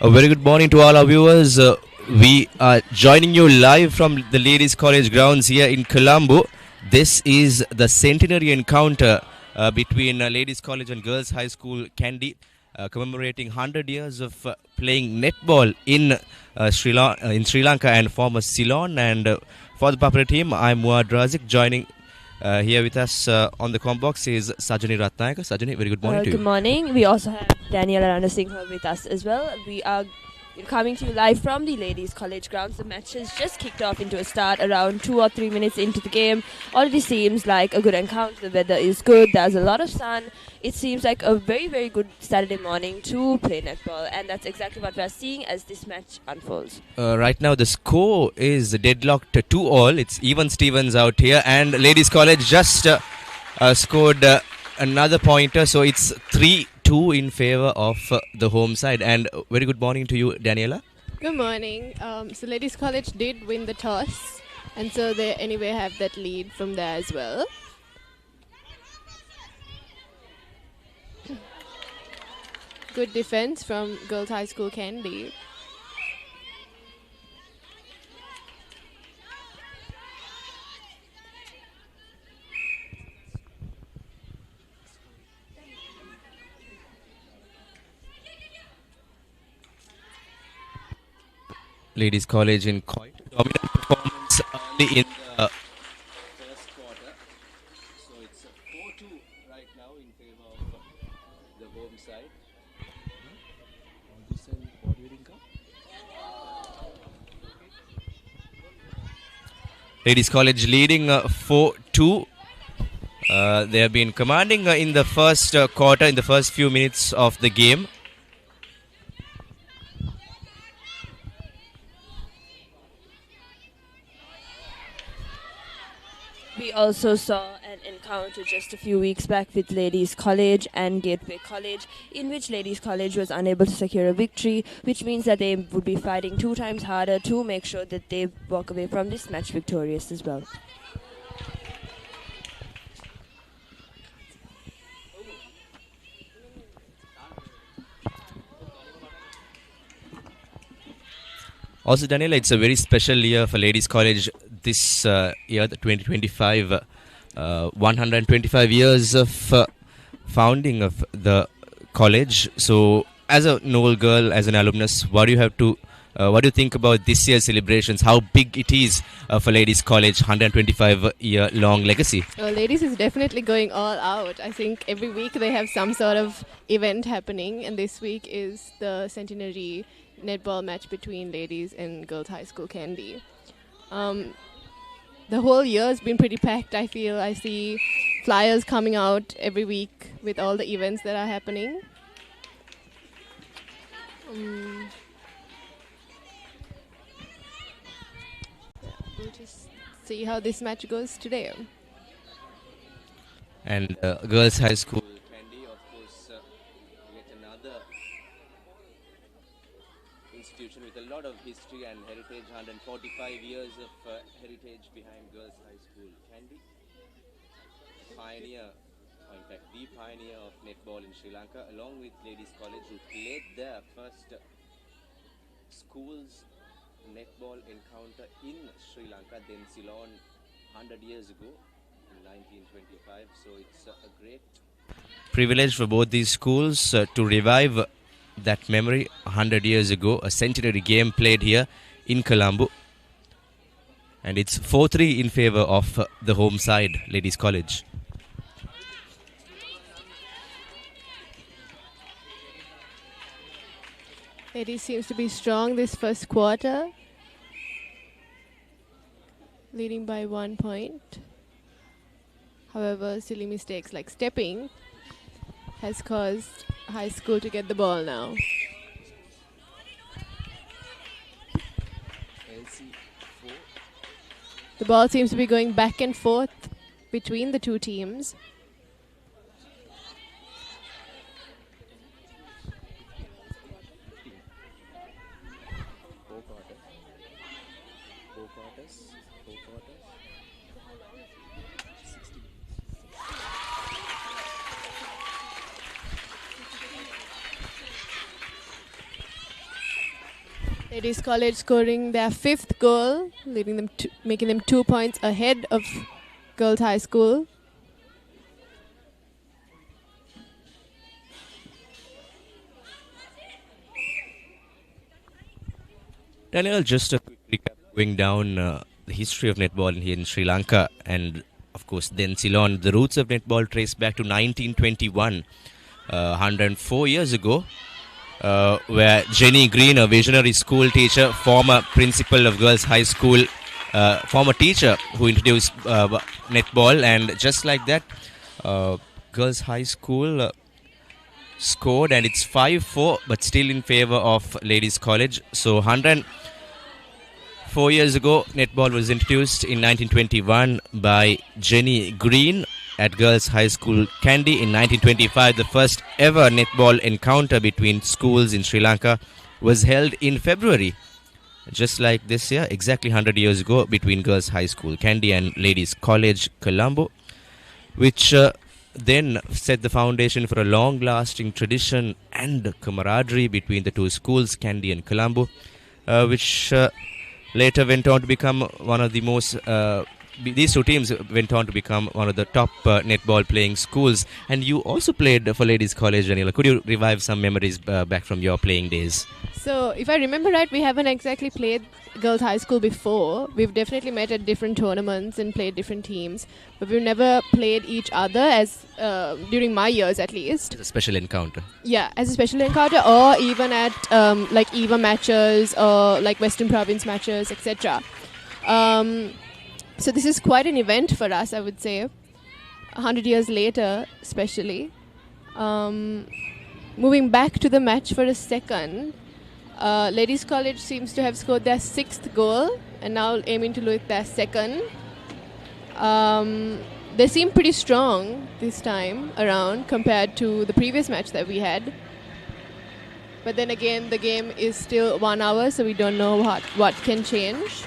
A very good morning to all our viewers. We are joining you live from the Ladies College grounds here in Colombo. This is the Centenary encounter between Ladies College and Girls High School Kandy, commemorating 100 years of playing netball in Sri Lanka and former Ceylon. And for the popular team, I'm Muad Razik. Joining here with us on the com box is Sajani Ratnayaka. Sajani, very good morning to you. Good morning. We also have Daniela Ranasinghe with us as well. We are coming to you live from the Ladies College grounds. The match has just kicked off into a start around 2 or 3 minutes into the game. Already seems like a good encounter. The weather is good. There's a lot of sun. It seems like a very, very good Saturday morning to play netball, and that's exactly what we're seeing as this match unfolds. Right now, the score is deadlocked 2-all. It's even Stevens out here, and Ladies College just scored another pointer, so it's 3-2 in favor of the home side. And very good morning to you, Daniela. Good morning. So Ladies College did win the toss, and so they anyway have that lead from there as well. Good defense from Girls High School Kandy. Ladies College in quite a dominant performance early in the first quarter. So it's 4-2 right now in favor of the home side. Ladies College leading 4-2. They have been commanding in the first quarter, in the first few minutes of the game. We also saw an encounter just a few weeks back with Ladies College and Gateway College, in which Ladies College was unable to secure a victory, which means that they would be fighting 2 times harder to make sure that they walk away from this match victorious as well. Also, Daniela, it's a very special year for Ladies College this year, the 2025, 125 years of founding of the college. So, as a noble girl, as an alumnus, what do you think about this year's celebrations? How big it is for Ladies College, 125-year-long legacy? Ladies is definitely going all out. I think every week they have some sort of event happening, and this week is the Centenary Netball match between Ladies and Girls High School Kandy. The whole year has been pretty packed, I feel. I see flyers coming out every week with all the events that are happening. We'll just see how this match goes today. And Girls High School Kandy, of course, yet another institution with a lot of history and heritage, 145 years of heritage behind Girls High School Kandy. Pioneer, or in fact the pioneer of netball in Sri Lanka, along with Ladies College, who played their first schools netball encounter in Sri Lanka, then Ceylon 100 years ago in 1925. So it's a great privilege for both these schools to revive that memory. 100 years ago, a centenary game played here in Colombo, and it's 4-3 in favor of the home side, Ladies College. Ladies seems to be strong this first quarter, leading by 1 point. However, silly mistakes like stepping has caused High School to get the ball now. The ball seems to be going back and forth between the two teams. Ladies College scoring their 5th goal, leading them making them 2 points ahead of Girls High School. Daniel, just a quick recap going down the history of netball here in Sri Lanka, and of course then Ceylon. The roots of netball trace back to 1921, 104 years ago, where Jenny Green, a visionary school teacher, former principal of Girls High School, former teacher who introduced netball, and just like that, Girls High School scored, and it's 5-4, but still in favor of Ladies College. So 104 years ago, netball was introduced in 1921 by Jenny Green at Girls High School Kandy. In 1925, the first ever netball encounter between schools in Sri Lanka was held in February, just like this year, exactly 100 years ago, between Girls High School Kandy and Ladies College Colombo, which then set the foundation for a long-lasting tradition and camaraderie between the two schools, Kandy and Colombo, which later went on to become one of the most these two teams went on to become one of the top netball playing schools. And you also played for Ladies College, Daniela. Could you revive some memories back from your playing days? So, if I remember right, we haven't exactly played Girls High School before. We've definitely met at different tournaments and played different teams, but we've never played each other as during my years at least. It's a special encounter. Yeah, as a special encounter, or even at like EVA matches or like Western Province matches, etc. So this is quite an event for us, I would say. 100 years later, especially. Moving back to the match for a second, Ladies College seems to have scored their 6th goal and now aiming to look their 2nd. They seem pretty strong this time around compared to the previous match that we had. But then again, the game is still 1 hour, so we don't know what can change.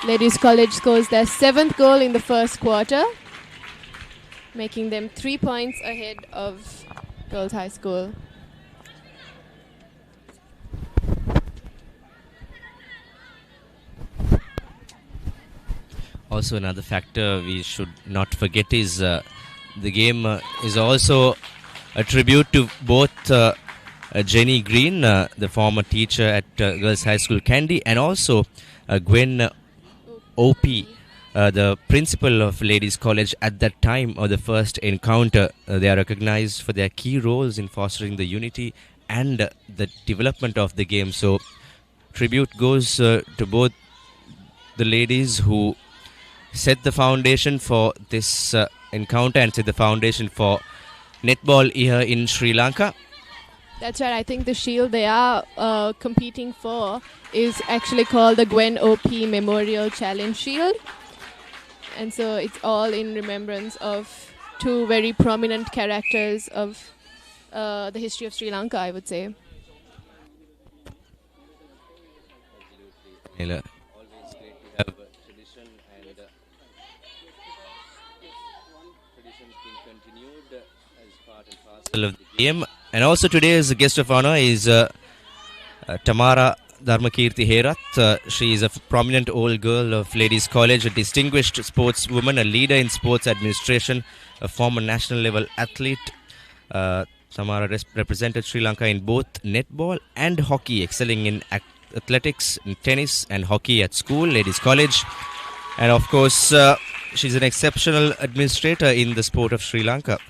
Ladies College scores their 7th goal in the first quarter, making them 3 points ahead of Girls High School. Also, another factor we should not forget is the game is also a tribute to both Jenny Green, the former teacher at Girls High School Kandy, and also Gwen O.P., the principal of Ladies College at that time of the first encounter. They are recognized for their key roles in fostering the unity and the development of the game. So, tribute goes to both the ladies who set the foundation for this encounter and set the foundation for netball here in Sri Lanka. That's right. I think the shield they are competing for is actually called the Gwen O.P. Memorial Challenge Shield. And so it's all in remembrance of two very prominent characters of the history of Sri Lanka, I would say. Always great to have tradition and traditions being continued as part and parcel of the game. And also today's guest of honor is Tamara Dharmakirti Herath. She is a prominent old girl of Ladies College, a distinguished sportswoman, a leader in sports administration, a former national level athlete. Tamara represented Sri Lanka in both netball and hockey, excelling in athletics, in tennis and hockey at school, Ladies College. And of course, she's an exceptional administrator in the sport of Sri Lanka.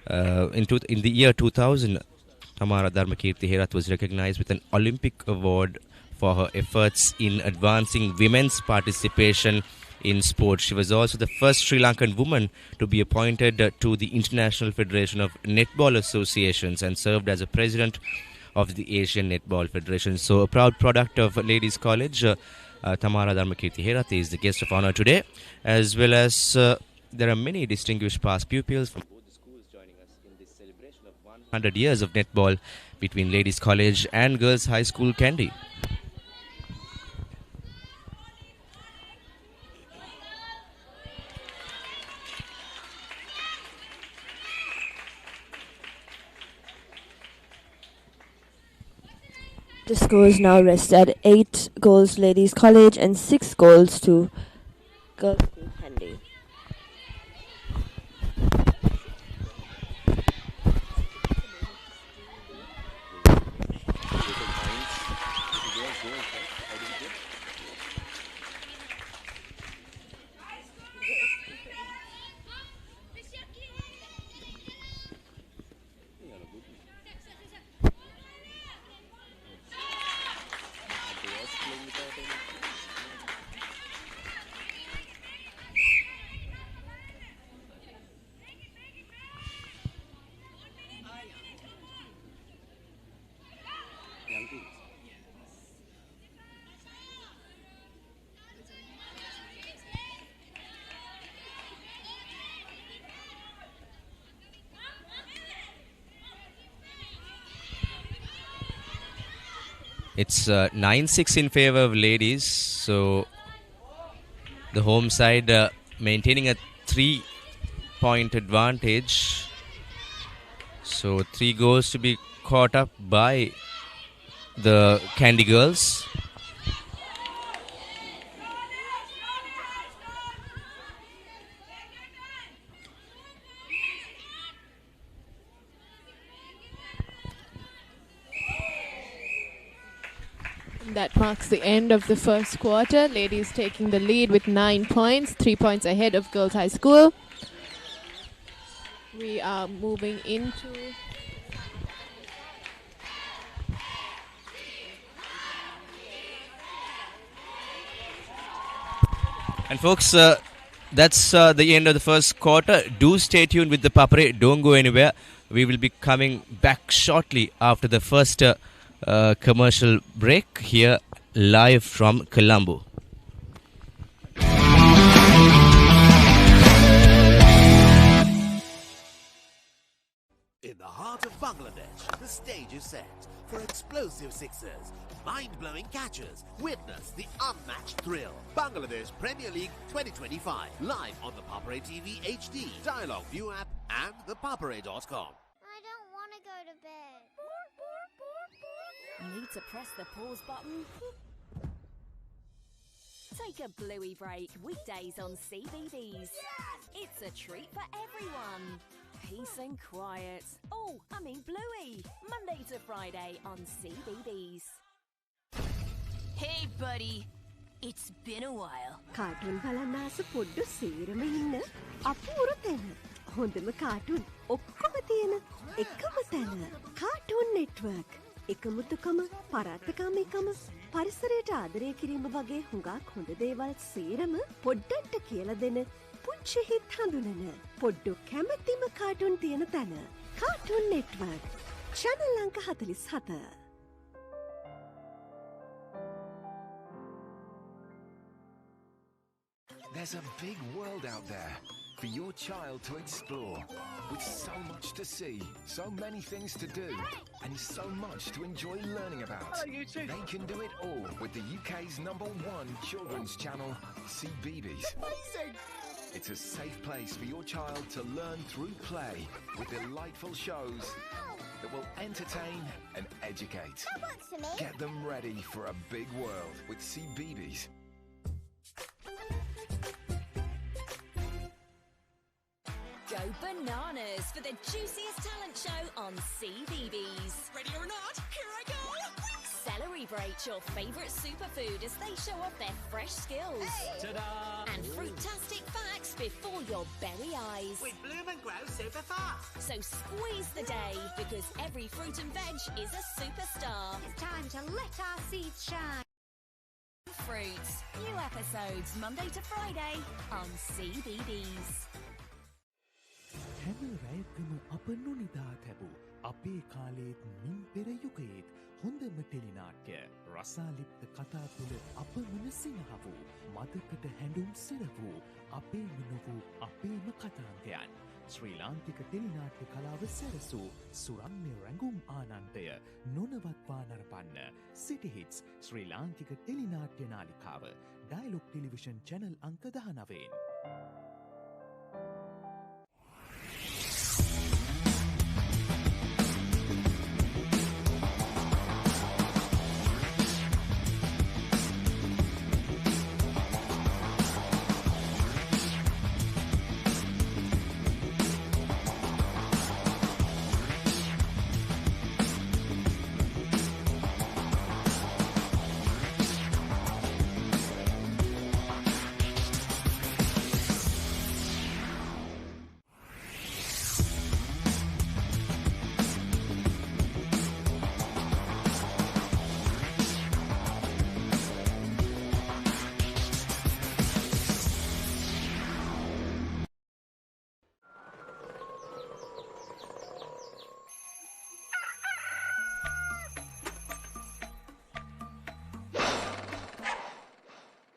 In the year 2000, Tamara Dharmakirti Herath was recognized with an Olympic award for her efforts in advancing women's participation in sports. She was also the first Sri Lankan woman to be appointed to the International Federation of Netball Associations and served as a president of the Asian Netball Federation. So a proud product of Ladies College, Tamara Dharmakirti Herath is the guest of honor today, as well as there are many distinguished past pupils from both the schools joining us in this celebration of 100 years of netball between Ladies College and Girls High School Kandy. The scores now rest at 8 goals Ladies College and 6 goals to Girls School Kandy. It's 9-6 in favor of ladies. So the home side maintaining a 3-point advantage. So 3 goals to be caught up by the Kandy girls. That marks the end of the first quarter. Ladies taking the lead with 9 points, 3 points ahead of Girls High School. We are moving into And folks, that's the end of the first quarter. Do stay tuned with the Papare. Don't go anywhere. We will be coming back shortly after the first commercial break here live from Colombo. In the heart of Bangladesh, the stage is set for explosive sixers, mind-blowing catches. Witness the unmatched thrill. Bangladesh Premier League 2025, live on the Papare TV HD, Dialogue View app and thepapare.com. I don't want to go to bed. Need to press the pause button? Take a bluey break weekdays on CBBS. It's a treat for everyone. Peace and quiet. Oh, I mean bluey. Monday to Friday on CBBS. Hey buddy, it's been a while. Cartoon බලන්න ආස පොඩ්ඩ සේරම ඉන්න අපූරු තැන. හොඳම cartoon ඔක්කොම තියෙන එකම තැන. Cartoon network. එකමුතුකම පරාත්තකාමීකම පරිසරයට ආදරය කිරීම වගේ හුඟක් හොඳ දේවල් සේරම පොඩ්ඩට කියලා දෙන පුංචි හිත් හඳුනන පොඩ්ඩු කැමැතිම කාටුන් තියෙන තැන. Cartoon network. චැනල් අංක 47. There's a big world out there for your child to explore, with so much to see, so many things to do, and so much to enjoy learning about. They can do it all with the UK's #1 children's channel, CBeebies. It's a safe place for your child to learn through play, with delightful shows that will entertain and educate. That works for me. Get them ready for a big world with CBeebies. Go bananas for the juiciest talent show on CBBS. Ready or not, here I go! Celebrate your favourite superfood as they show off their fresh skills. Ta-da! And fruitastic facts before your very eyes. We bloom and grow super fast. So squeeze the day, because every fruit and veg is a superstar. It's time to let our seeds shine. Fruits. New episodes Monday to Friday on CBBS. හැම රැයකම අප නොනිදා තැබූ අපේ කාලයේත් මින් පෙර යුගයේත් හොඳම ටෙලිනාට්‍ය රසාලිප්ත කතා තුළ අපමණ සිනහ වූ මදකට හැඬුම් සිර වූ අපේම නොවූ අපේම කතාන්තයන් ශ්‍රී ලාංකික ටෙලිනාට්‍ය කලාව සැරසූ සුරම්‍ය රැඟුම් ආනන්දය නොනවත්වා නරපන්න සිටි හිට්ස් ශ්‍රී ලාංකික ටෙලිනාට්‍ය නාලිකාව ඩයලොග් ටෙලිවිෂන් චැනල් අංක 19.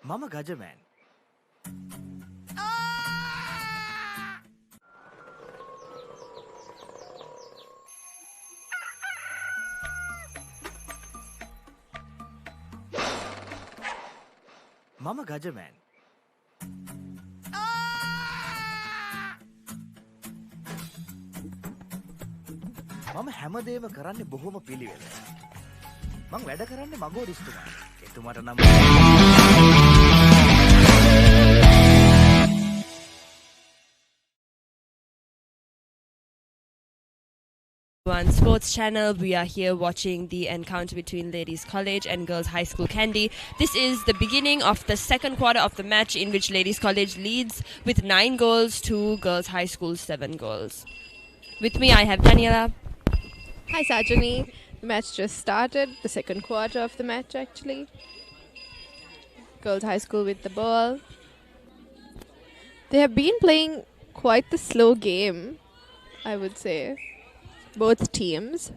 මම ගජමෑන්. මම ගජමෑන්. මම හැමදේම කරන්නේ බොහොම පිළිවෙල. මං වැඩ කරන්නේ මගෝඩිස්තුමා. එතුමාට නම් On Sports Channel, we are here watching the encounter between Ladies College and Girls High School Kandy. This is the beginning of the second quarter of the match, in which Ladies College leads with 9 goals to Girls High School 7 goals. With me, I have Daniela. Hi, Sajani. The match just started, the second quarter of the match actually. Girls High School with the ball. They have been playing quite the slow game, I would say. Both teams.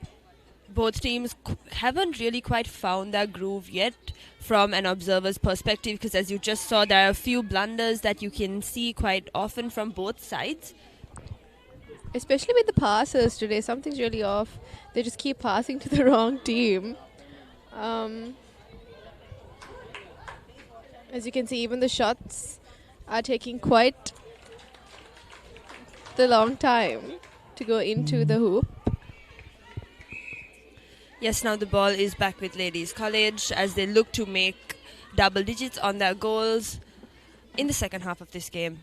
Both teams haven't really quite found their groove yet from an observer's perspective, because as you just saw, there are a few blunders that you can see quite often from both sides. Especially with the passes today, something's really off. They just keep passing to the wrong team. As you can see, even the shots are taking quite the long time to go into the hoop. Yes, now the ball is back with Ladies College as they look to make double digits on their goals in the second half of this game,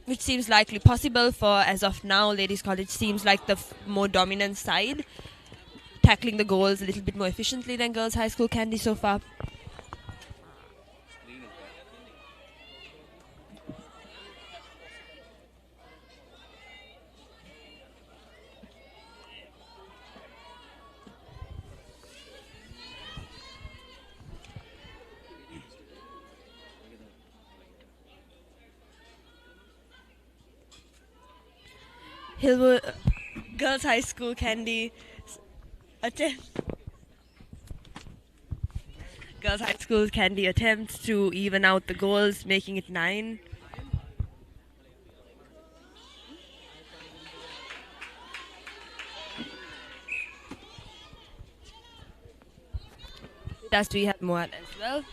which seems likely possible for, as of now, Ladies College seems like the more dominant side, tackling the goals a little bit more efficiently than Girls High School Kandy so far. Hillwood Girls High School Kandy Girls High School Kandy attempts to even out the goals, making it 9. Does we have more as well?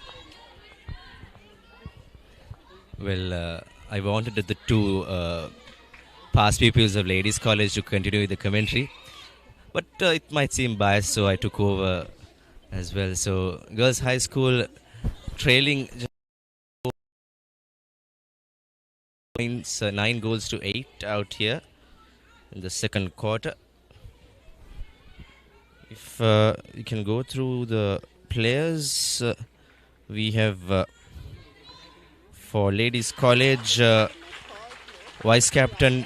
Well, I wanted the two past pupils of Ladies College to continue with the commentary, but it might seem biased, so I took over as well. So Girls High School trailing points, 9 goals to 8 out here in the second quarter. If you can go through the players, we have for Ladies College Vice Captain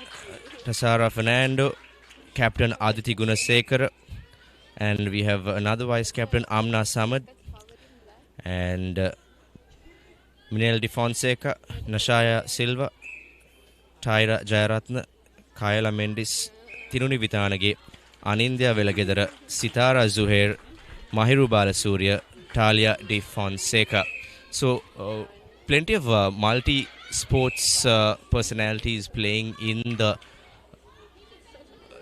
Tasara Fernando, Captain Aditi Gunasekara, and we have another Vice Captain Amna Samad, and Minel Di Fonseca, Nashaya Silva, Tyra Jayaratna, Kayla Mendis, Tiruni Vitanage, Anindya Velagedara, Sitara Zuhair, Mahiru Balasurya, Talia Di Fonseca. So plenty of multi-sports personalities playing in the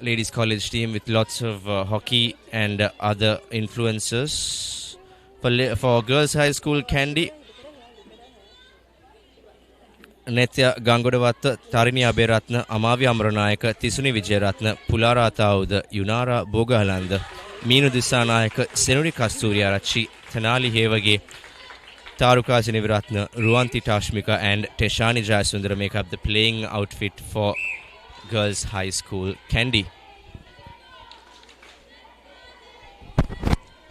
Ladies College team, with lots of hockey and other influences. For Girls High School Kandy, Netya Gangodavatta, Tarini Aberatna, Amavi Amranayaka, Tisuni Vijayaratna, Pulara Tauda, Yunara Bogahalanda, Meenu Disanayaka, Senuri Kasturiarachi, Thanali Hevage, Taruka Siniviratna, Ruanti Tashmika, and Teshani Jayasundara make up the playing outfit for Girls High School Kandy.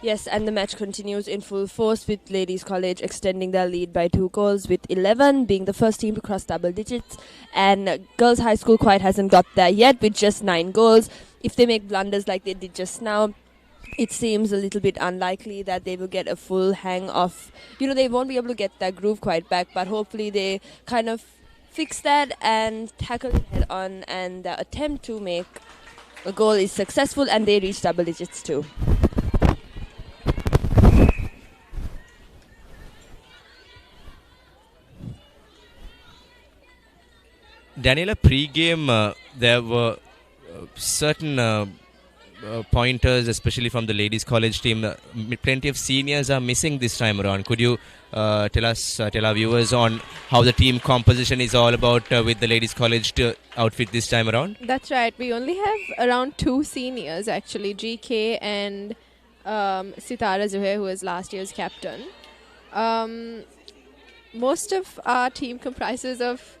Yes, and the match continues in full force with Ladies College extending their lead by 2 goals, with 11 being the first team to cross double digits, and Girls High School quite hasn't got there yet with just 9 goals. If they make blunders like they did just now, it seems a little bit unlikely that they will get a full hang of, they won't be able to get their groove quite back, but hopefully they kind of fix that and tackle it head on, and the attempt to make a goal is successful and they reach double digits too. Daniela, pre-game, there were certain pointers, especially from the ladies' college team. Plenty of seniors are missing this time around. Could you tell our viewers on how the team composition is all about with the ladies' college outfit this time around? That's right. We only have around 2 seniors actually, GK and Sitara Zuhair, who was last year's captain. Most of our team comprises of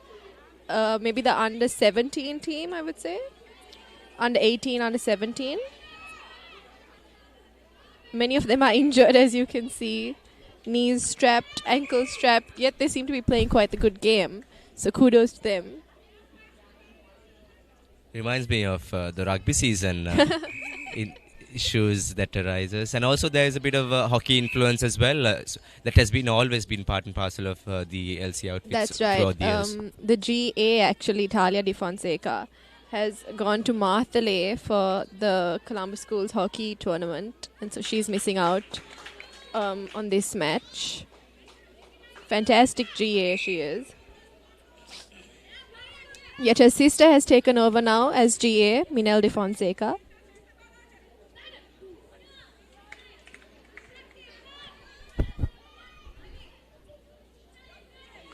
maybe the under 17 team, I would say. Under 18, under 17. Many of them are injured, as you can see. Knees strapped, ankles strapped, yet they seem to be playing quite a good game. So kudos to them. Reminds me of the rugby season issues that arises. And also there is a bit of hockey influence as well. That has been always been part and parcel of the LC outfits. That's right. Throughout the years. The GA, actually, Talia Di Fonseca, has gone to Marthalee for the Columbus Schools hockey tournament, and so she's missing out on this match. Fantastic GA she is. Yet her sister has taken over now as GA, Minel Di Fonseca.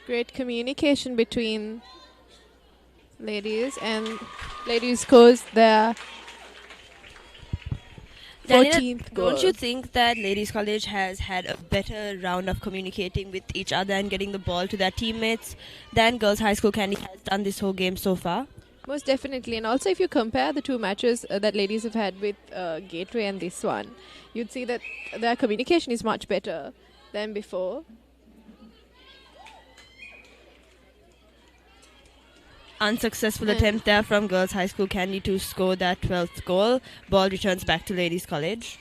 Great communication between ladies, and ladies scores their 14th goal. Don't you think that ladies college has had a better round of communicating with each other and getting the ball to their teammates than girls high school Kandy has done this whole game so far? Most definitely. And also if you compare the 2 matches that ladies have had with Gateway and this one, you'd see that their communication is much better than before. Unsuccessful attempt there from girls high school Kandy to score that 12th goal. Ball returns back to ladies college.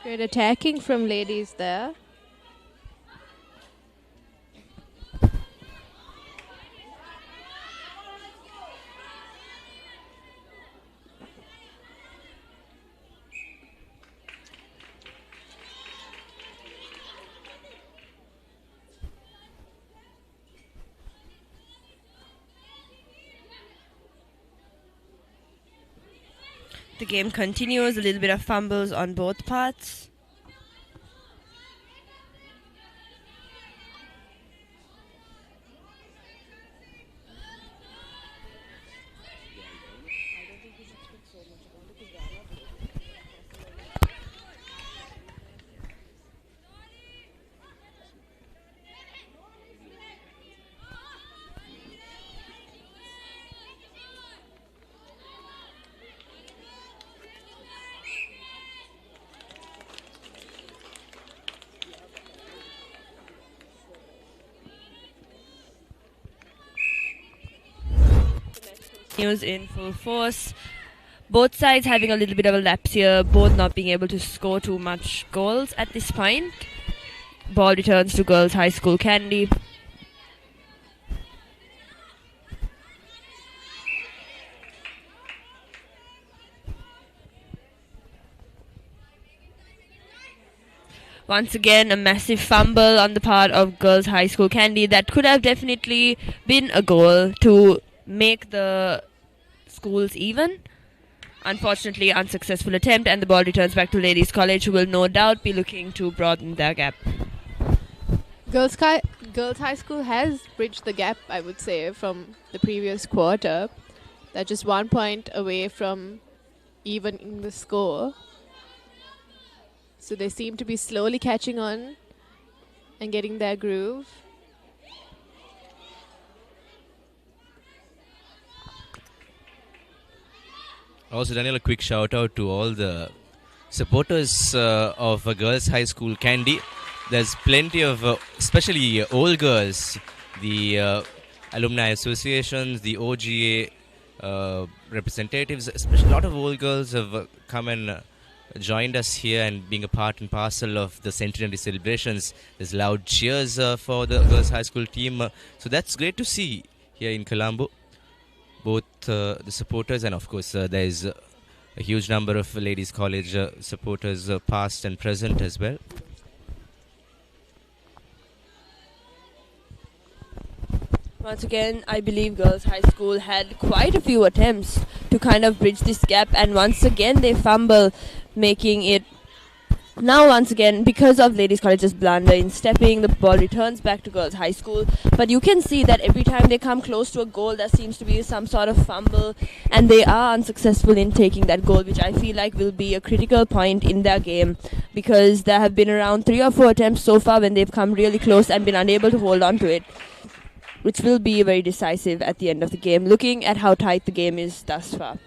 Great attacking from ladies there. The game continues, a little bit of fumbles on both parts. Continues in full force. Both sides having a little bit of a lapse here, both not being able to score too much goals at this point. Ball returns to girls high school Kandy. Once again, a massive fumble on the part of girls high school Kandy. That could have definitely been a goal to make the schools even. Unfortunately, unsuccessful attempt, and the ball returns back to ladies college, who will no doubt be looking to broaden their gap. Girls high school has bridged the gap, I would say, from the previous quarter. They're just 1 point away from even in the score. So they seem to be slowly catching on and getting their groove. Also, Daniel, a quick shout out to all the supporters of Girls High School Kandy. There's plenty of, especially old girls, the alumni associations, the OGA representatives, especially a lot of old girls have come and joined us here and being a part and parcel of the centenary celebrations. There's loud cheers for the Girls High School team. So that's great to see here in Colombo. Both the supporters and of course there is a huge number of ladies college supporters past and present as well. Once again, I believe Girls High School had quite a few attempts to kind of bridge this gap, and once again they fumble, making it now once again because of Ladies College's blunder in stepping, the ball returns back to Girls High School. But you can see that every time they come close to a goal, there seems to be some sort of fumble, and they are unsuccessful in taking that goal, which I feel like will be a critical point in their game, because there have been around 3 or 4 attempts so far when they've come really close and been unable to hold on to it, which will be very decisive at the end of the game, looking at how tight the game is thus far.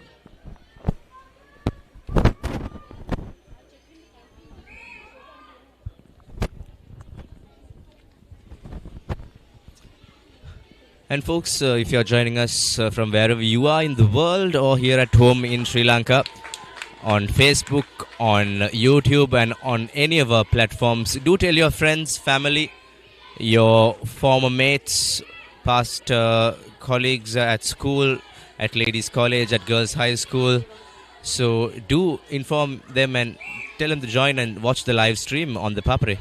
And folks, if you're joining us from wherever you are in the world or here at home in Sri Lanka, on Facebook, on YouTube and on any of our platforms, do tell your friends, family, your former mates, past colleagues at school, at Ladies College, at Girls High School. So do inform them and tell them to join and watch the live stream on the Papre.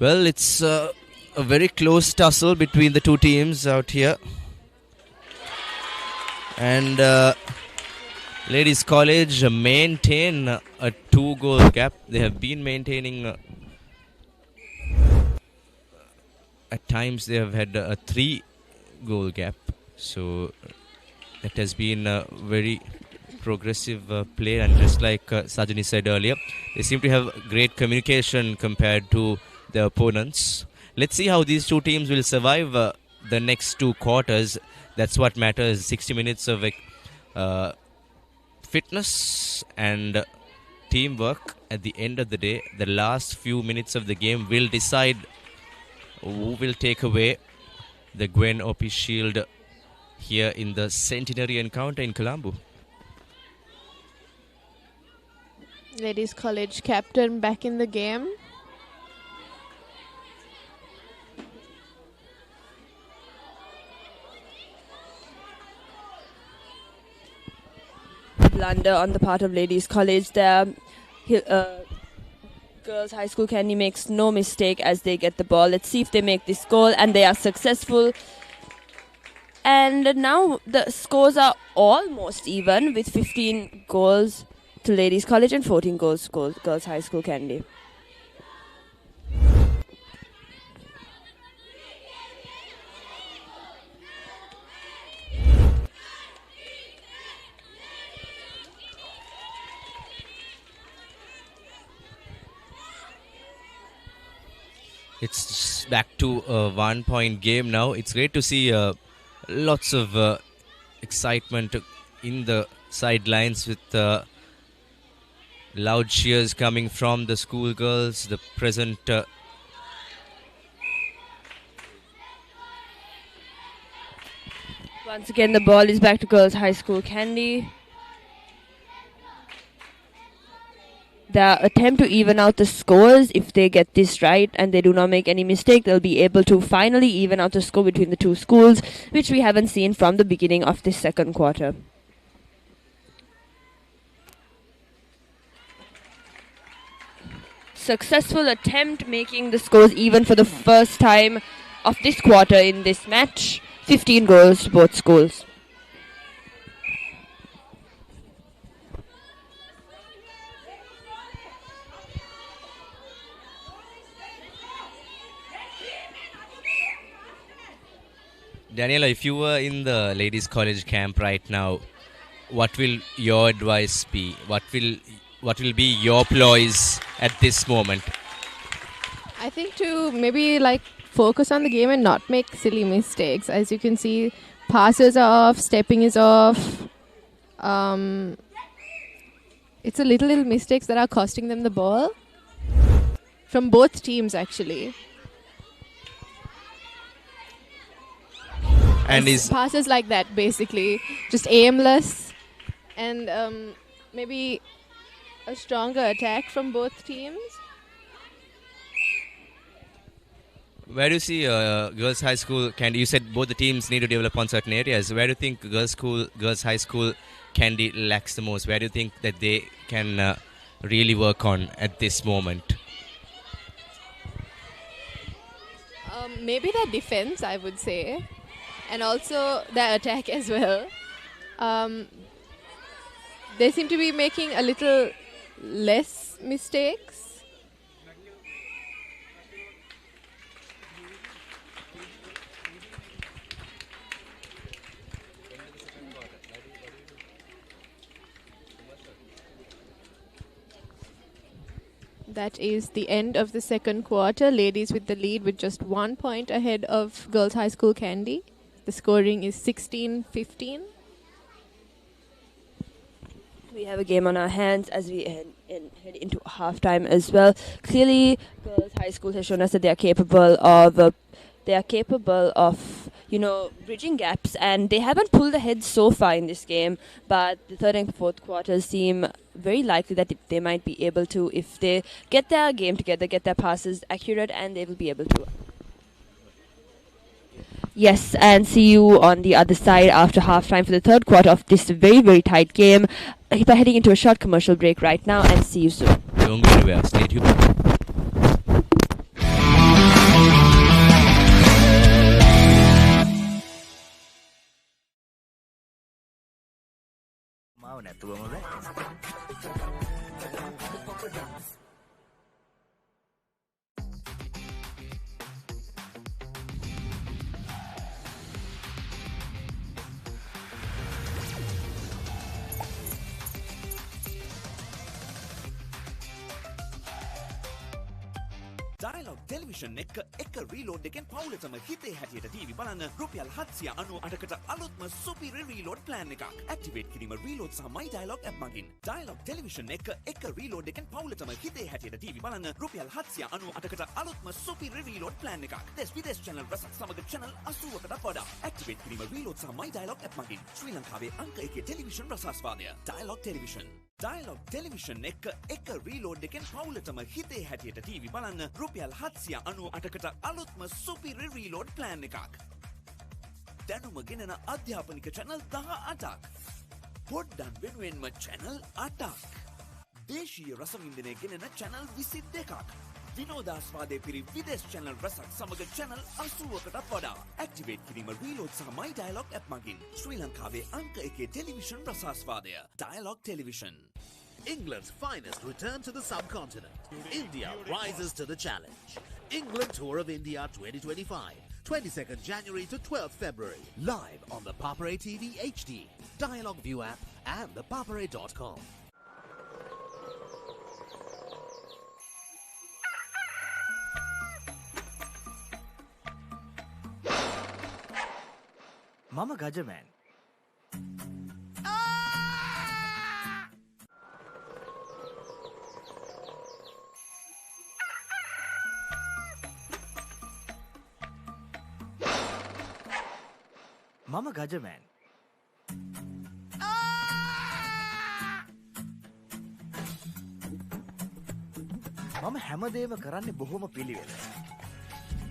Well, it's a very close tussle between the two teams out here. And Ladies College maintain a 2-goal gap. They have been maintaining, at times they have had a 3-goal gap. So that has been a very progressive play. And just like Sajani said earlier, they seem to have great communication compared to the opponents. Let's see how these two teams will survive the next 2 quarters. That's what matters. 60 minutes of fitness and teamwork. At the end of the day, the last few minutes of the game will decide who will take away the Gwen OP Shield here in the Centenary encounter in Colombo. Ladies College captain back in the game. Blunder on the part of Ladies College there. Girls High School Kandy makes no mistake as they get the ball. Let's see if they make this goal, and they are successful. And now the scores are almost even with 15 goals to Ladies College and 14 goals to Girls High School Kandy. It's back to a 1-point game now. It's great to see lots of excitement in the sidelines with loud cheers coming from the schoolgirls. The present once again, the ball is back to Girls High School Kandy. The attempt to even out the scores, if they get this right and they do not make any mistake, they'll be able to finally even out the score between the two schools, which we haven't seen from the beginning of this second quarter. Successful attempt making the scores even for the first time of this quarter in this match. 15 goals to both schools. Daniela, if you were in the ladies' college camp right now, what will your advice be? What will be your ploys at this moment? I think to maybe like focus on the game and not make silly mistakes. As you can see, passes are off, stepping is off. It's a little mistakes that are costing them the ball from both teams actually. And is passes like that basically, just aimless, and maybe a stronger attack from both teams. where do you see girls' high school? Kandy, you said both the teams need to develop on certain areas. Where do you think girls' high school Kandy lacks the most? Where do you think that they can really work on at this moment? Maybe their defense, I would say, and also their attack as well. They seem to be making a little less mistakes. That is the end of the second quarter. Ladies with the lead with just 1 point ahead of Girls High School Kandy. The scoring is 16-15. We have a game on our hands as we head into halftime as well. Clearly, Girls High School has shown us that they are capable of bridging gaps, and they haven't pulled ahead so far in this game. But the third and fourth quarters seem very likely that they might be able to, if they get their game together, get their passes accurate, and they will be able to. Yes, and see you on the other side after halftime for the third quarter of this very, very tight game. We're heading into a short commercial break right now, and see you soon. Don't go anywhere. Stay tuned. Dialogue television එක reload එකෙන් පවුලටම හිතේ හැටියට TV බලන්න රුපියල් 798කට අලුත්ම superior reload plan එකක්. Activate කිරීම reload සහ my dialogue app මගින්. Dialogue television එක reload එකෙන් පවුලටම හිතේ හැටියට TV බලන්න රුපියල් 798කට අලුත්ම superior reload plan එකක්. දෙස් විදේශ channel රසක් සමග channel 80කට වඩා. Activate කිරීම reload සහ my dialogue app මගින්. ශ්‍රී ලංකාවේ අංක 1 television රසාස්වාදය. Dialogue television. Dialogue television එක reload එකෙන් පවුලටම හිතේ හැටියට TV බලන්න රුපියල් 798කට අලුත්ම superior reload plan එකක්. දැනුම ගෙනන අධ්‍යාපනික channel 18ක්. පොඩ්ඩක් වෙනුවෙන්ම channel 8ක්. දේශීය රසවින්දනය ගෙනන channel 22ක්. විනෝදාස්වාදයේ පිරි විදේශ channel රසක් සමග channel 80කටත් වඩා. Activate කිරීම reload සහ my dialogue app මගින්. ශ්‍රී ලංකාවේ අංක 1 television රසාස්වාදය. Dialogue television. England's finest return to the subcontinent. India rises to the challenge. England Tour of India 2025, 22nd January to 12th February. Live on the Papare TV HD, Dialogue View app and thepapare.com. Mama Gajaman. Mama Gajaman. මම හැමදේම කරන්නේ බොහොම පිළිවෙල.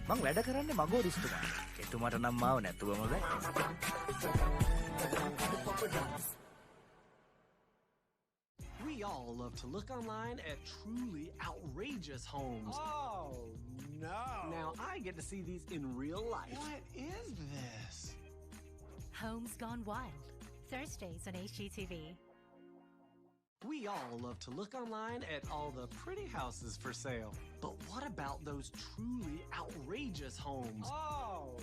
මං වැඩ කරන්නේ මගෝ රිස්තුමා. එතුමාට නම් මාව නැතුවම බෑ. We all love to look online at truly outrageous homes. Oh, no. Now I get to see these in real life. What is this? Home's Gone Wild. Thursdays on HGTV. We all love to look online at all the pretty houses for sale. But what about those truly outrageous homes? Oh,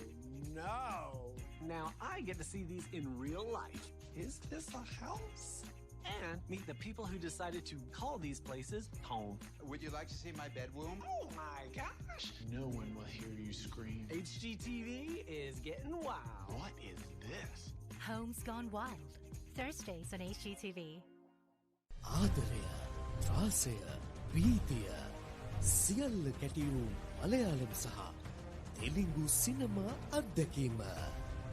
no. Now I get to see these in real life. Is this a house? And meet the people who decided to call these places home. Would you like to see my bedroom? Oh my gosh. No one will hear you scream. HGTV is getting wild. What is this? Home's Gone Wild. Thursdays on HGTV. ආදරය, ත්‍රාසය, ප්‍රීතිය සියල්ල කැටිවූ මලයාලම් සහ තෙලිඟු සිනමා අත්දැකීම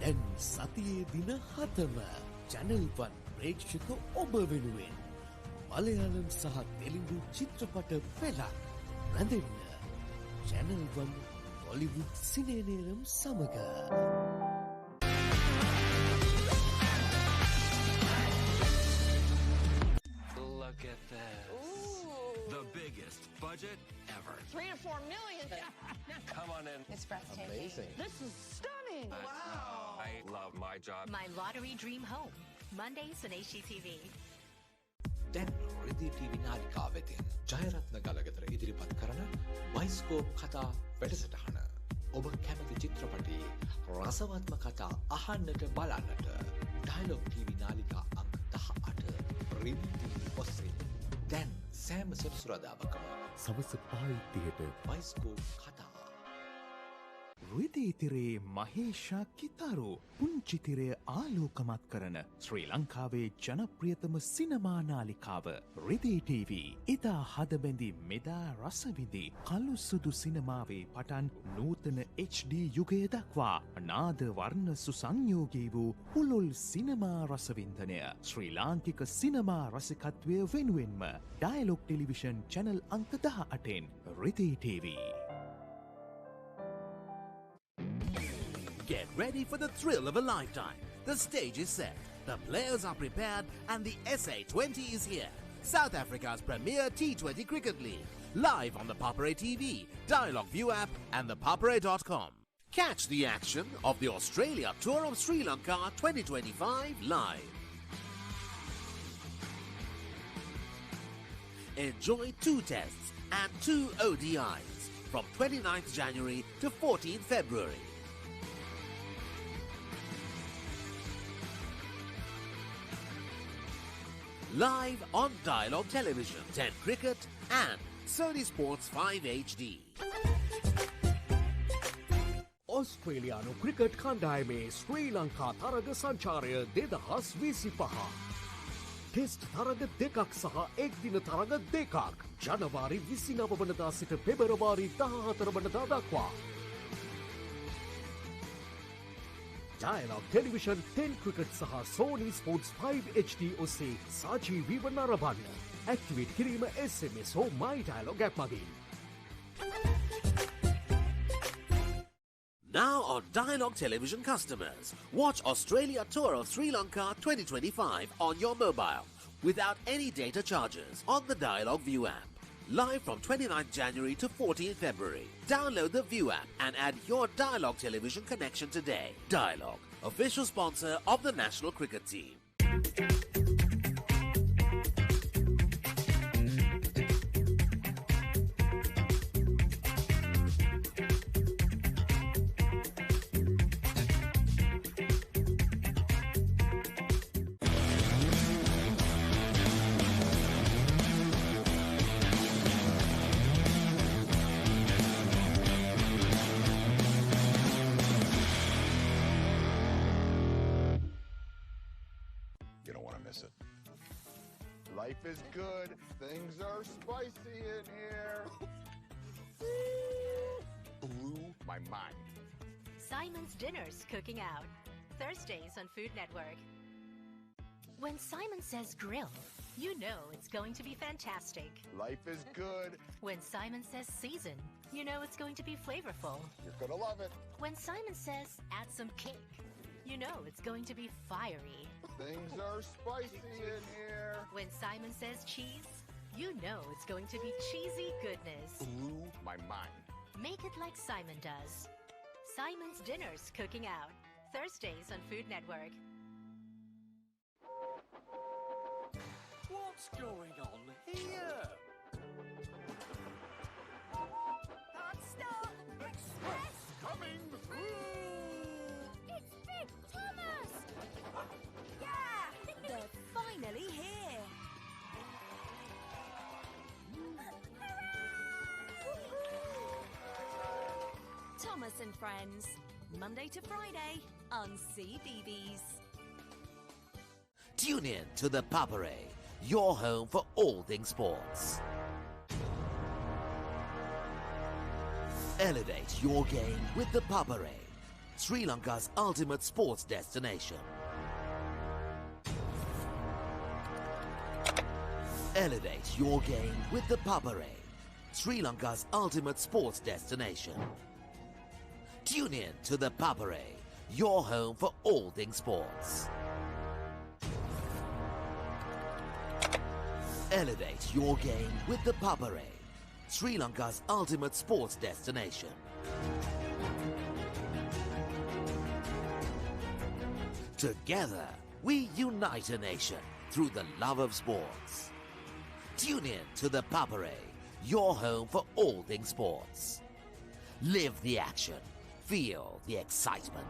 දැන් සතියේ දින 7ම channel 1 ප්‍රේක්ෂක ඔබ වෙනුවෙන් මලයාලම් සහ තෙලිඟු චිත්‍රපට පෙළක් රැඳෙන්න චැනල් 1 හොලිවුඩ් සිනේනේරම් සමග Look at this. Ooh. The biggest budget ever. 3 to 4 million. Come on in. It's breathtaking. Amazing. This is stunning. Wow. I love my job. My Lottery Dream Home. Mondays on HGTV. දැන් රෙදි TV නාලිකාව වෙතින් ජයරත්න ගලගෙදර ඉදිරිපත් කරන bioscope කතා වැඩසටහන. ඔබ කැමති චිත්‍රපටයේ රසවත්ම කතා අහන්නට බලන්නට ඩයලොග් ටීවී නාලිකා අංක 18 රෙදි ටීවී ඔස්සේ දැන් සෑම සෙනසුරාදාකම සවස 5:30ට බයිස්කෝප් කතා. රිදීතිරේ මහේෂා කිතාරු පුංචිතිරය ආලෝකමත් කරන ශ්‍රී ලංකාවේ ජනප්‍රියතම සිනමා නාලිකාව රිදී TV ඉතා හදබැඳි මෙදා රසවිඳි කළු සුදු සිනමාවේ පටන් නූතන HD යුගය දක්වා නාද වර්ණ සුසංයෝගී වූ පුළුල් සිනමා රසවින්දනය ශ්‍රී ලාංකික සිනමා රසිකත්වය වෙනුවෙන්ම ඩයලොග් ටෙලිවිෂන් චැනල් අංක 18න් රිදී TV. Get ready for the thrill of a lifetime. The stage is set, the players are prepared, and the SA20 is here. South Africa's premier T20 Cricket League. Live on the Papare TV, Dialogue View app, and the papare.com. Catch the action of the Australia Tour of Sri Lanka 2025 live. Enjoy 2 tests and 2 ODIs from 29th January to 14th February. Live on Dialogue Television, 10 Cricket and Sony Sports 5 HD. ඔස්ට්‍රේලියානු cricket කණ්ඩායමේ ශ්‍රී ලංකා තරග සංචාරය 2025. Test තරග 2ක් සහ එක්දින තරග 2ක් ජනවාරි 29 වනදා සිට පෙබරවාරි 14 වනදා දක්වා. Dialogue Television 10 Cricket සහ Sony Sports 5 HD ඔස්සේ සජීවීව නරඹන්න. ඇක්ටිවේට් කිරීම SMS හෝ My Dialogue app මගින්. Now on Dialogue Television customers, watch Australia Tour of Sri Lanka 2025 on your mobile without any data charges on the Dialogue View app. Live from 29th January to 14th February. Download the View app and add your Dialogue Television connection today. Dialogue, official sponsor of the national cricket team. Life is good. Things are spicy in here. Blew my mind. Simon's Dinner's cooking out. Thursdays on Food Network. When Simon says grill, you know it's going to be fantastic. Life is good. When Simon says season, you know it's going to be flavorful. You're gonna love it. When Simon says add some cake, you know it's going to be fiery. Things are spicy in here. When Simon says cheese, you know it's going to be cheesy goodness. Blew my mind. Make it like Simon does. Simon's Dinner's cooking out. Thursdays on Food Network. What's going on here? Hot stop! Express coming through! It's Big Thomas! Yeah! They're finally here. Thomas and Friends, Monday to Friday on CBeebies. Tune in to the Papare, your home for all things sports. Elevate your game with the Papare, Sri Lanka's ultimate sports destination. Elevate your game with the Papare, Sri Lanka's ultimate sports destination. Tune in to the Papare, your home for all things sports. Elevate your game with the Papare, Sri Lanka's ultimate sports destination. Together, we unite a nation through the love of sports. Tune in to the Papare, your home for all things sports. Live the action. Feel the excitement.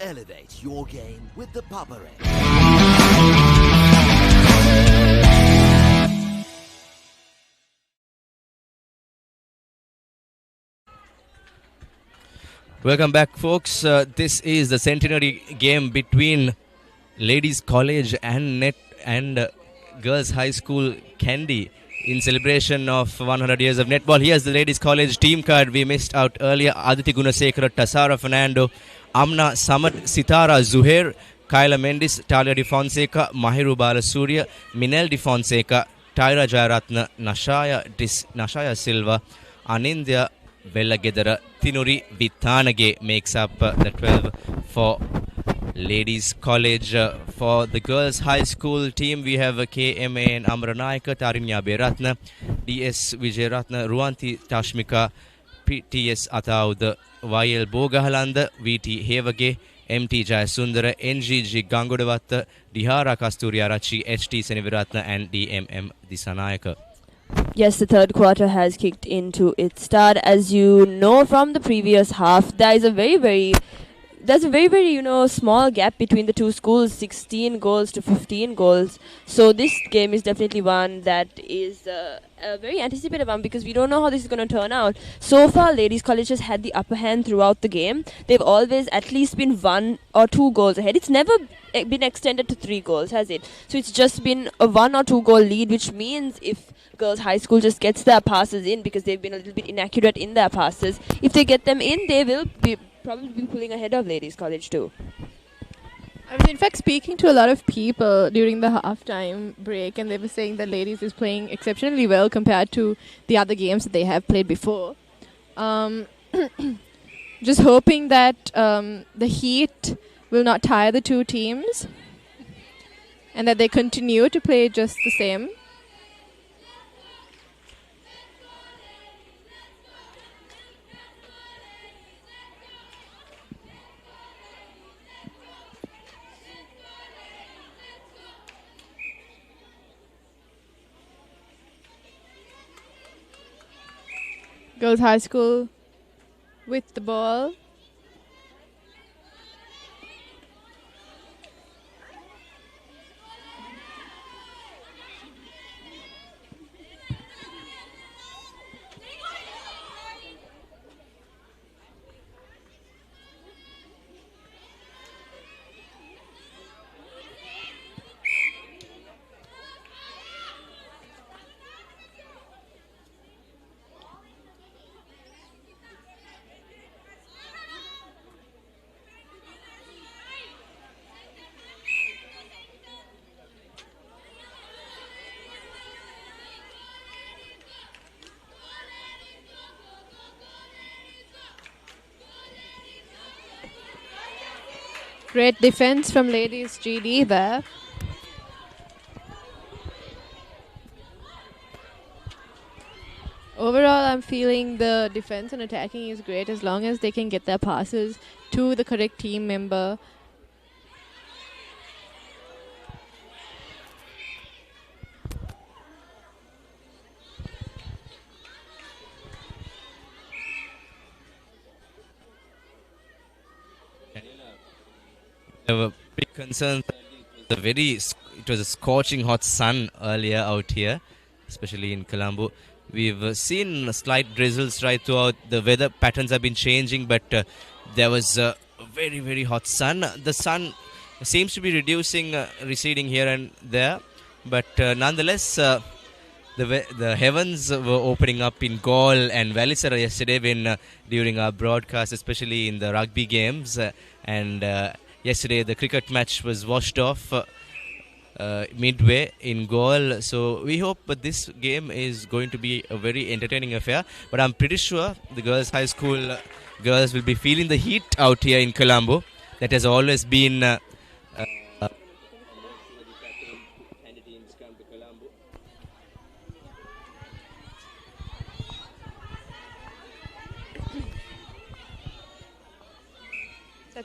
Elevate your game with the Papare. Welcome back, folks. This is the centenary game between Ladies College and Girls High School Kandy in celebration of 100 years of netball. Here's the Ladies College team card we missed out earlier. Aditi Gunasekara, Tasara Fernando, Amna Samad, Sitara Zuhair, Kyla Mendis, Talia Di Fonseca, Mahiru Balasuriya, Minel Di Fonseca, Tyra Jayaratna, Nashaya Silva, Anindya Bellagedara, Tinuri Vithanage makes up the 12 for Ladies College. For the Girls High School team, we have KMA and Amranayaka, Tarinya Beratna, DS Vijayaratna, Ruanti Tashmika, PTS Ataud, YL Bogahalanda, VT Hevage, MT Jayasundara, NGG Gangodavatta, Dihara Kasturiarachi, HT Seniviratna, and DMM Disanayaka. Yes, the third quarter has kicked into its start. As you know from the previous half, there's a very, small gap between the two schools, 16 goals to 15 goals. So this game is definitely one that is a very anticipated one because we don't know how this is going to turn out. So far, Ladies College has had the upper hand throughout the game. They've always at least been 1 or 2 goals ahead. It's never been extended to 3 goals, has it? So it's just been a 1 or 2 goal lead, which means if Girls High School just gets their passes in, because they've been a little bit inaccurate in their passes, if they get them in, they will probably be pulling ahead of Ladies College too. I was in fact speaking to a lot of people during the halftime break, and they were saying that Ladies is playing exceptionally well compared to the other games that they have played before. Just hoping that the heat will not tire the two teams and that they continue to play just the same. Girls High School with the ball. Great defense from Ladies GD there. Overall, I'm feeling the defense and attacking is great as long as they can get their passes to the correct team member. There were big concerns. It was a scorching hot sun earlier out here, especially in Colombo. We've seen slight drizzles right throughout. The weather patterns have been changing, but there was a very, very hot sun. The sun seems to be receding here and there, but nonetheless, the heavens were opening up in Gaul and Valisara yesterday during our broadcast, especially in the rugby games. And yesterday the cricket match was washed off midway in Gaul. So we hope that this game is going to be a very entertaining affair. But I'm pretty sure the girls' high school girls will be feeling the heat out here in Colombo. That has always been...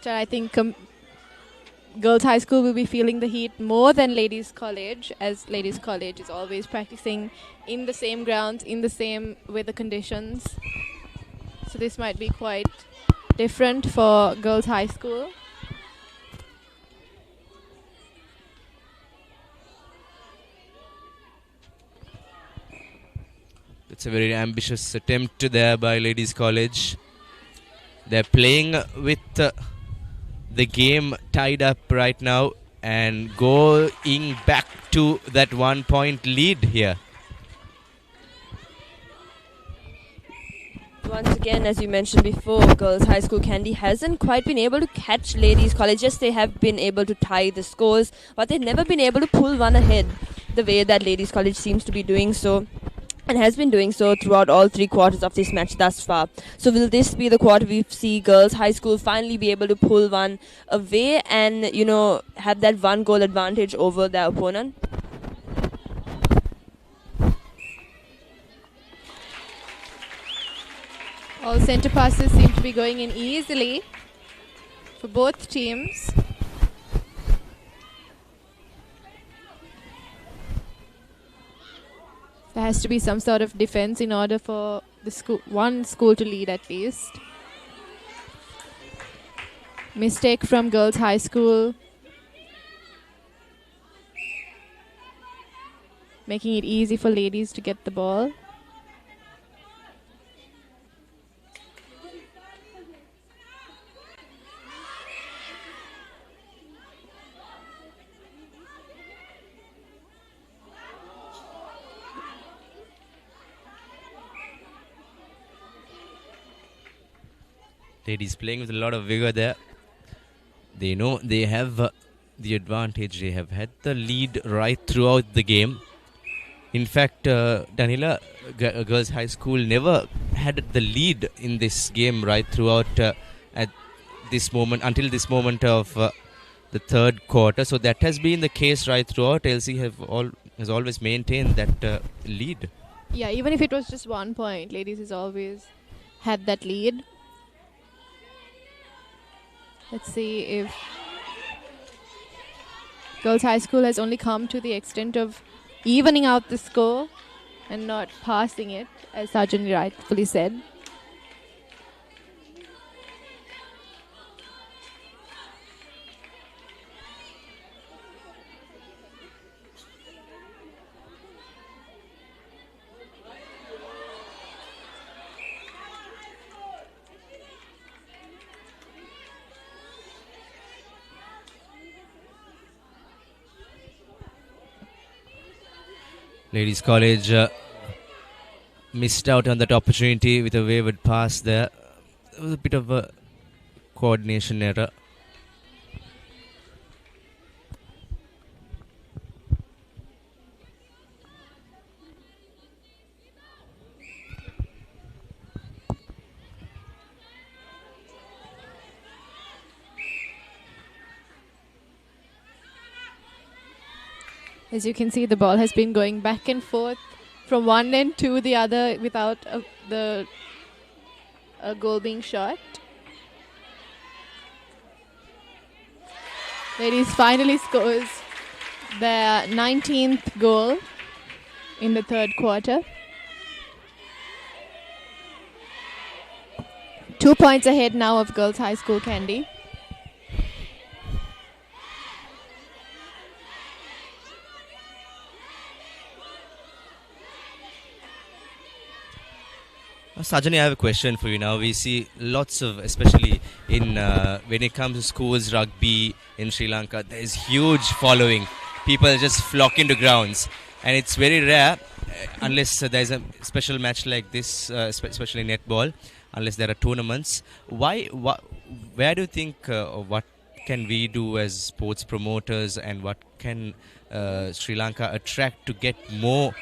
I think girls' high school will be feeling the heat more than ladies' college, as ladies' college is always practicing in the same grounds, in the same weather conditions. So this might be quite different for girls' high school. It's a very ambitious attempt there by ladies' college. They're playing with the game tied up right now and going back to that 1 point lead here. Once again, as you mentioned before, girls' high school Kandy hasn't quite been able to catch ladies' college. Yes, they have been able to tie the scores, but they've never been able to pull one ahead the way that ladies' college seems to be doing so. And has been doing so throughout all 3 quarters of this match thus far. So will this be the quarter we see girls' high school finally be able to pull one away and, have that 1 goal advantage over their opponent? All centre passes seem to be going in easily for both teams. There has to be some sort of defense in order for the one school to lead at least. Mistake from girls' high school. Making it easy for ladies to get the ball. Ladies playing with a lot of vigor there. They know they have the advantage. They have had the lead right throughout the game. In fact, Danila, Girls High School never had the lead in this game right throughout at this moment, until this moment of the third quarter. So that has been the case right throughout. LC has always maintained that lead. Yeah, even if it was just 1 point, ladies has always had that lead. Let's see if Girls High School has only come to the extent of evening out the score and not passing it, as Sergeant rightfully said. Ladies College missed out on that opportunity with a wayward pass there. It was a bit of a coordination error. As you can see, the ball has been going back and forth from one end to the other without a goal being shot. Ladies finally scores their 19th goal in the third quarter. 2 points ahead now of Girls High School Kandy. Sajani, I have a question for you now. We see lots of, especially in when it comes to schools rugby in Sri Lanka, there is huge following. People just flock into grounds, and it's very rare, unless there is a special match like this, especially netball, unless there are tournaments. Where do you think, what can we do as sports promoters, and what can Sri Lanka attract to get more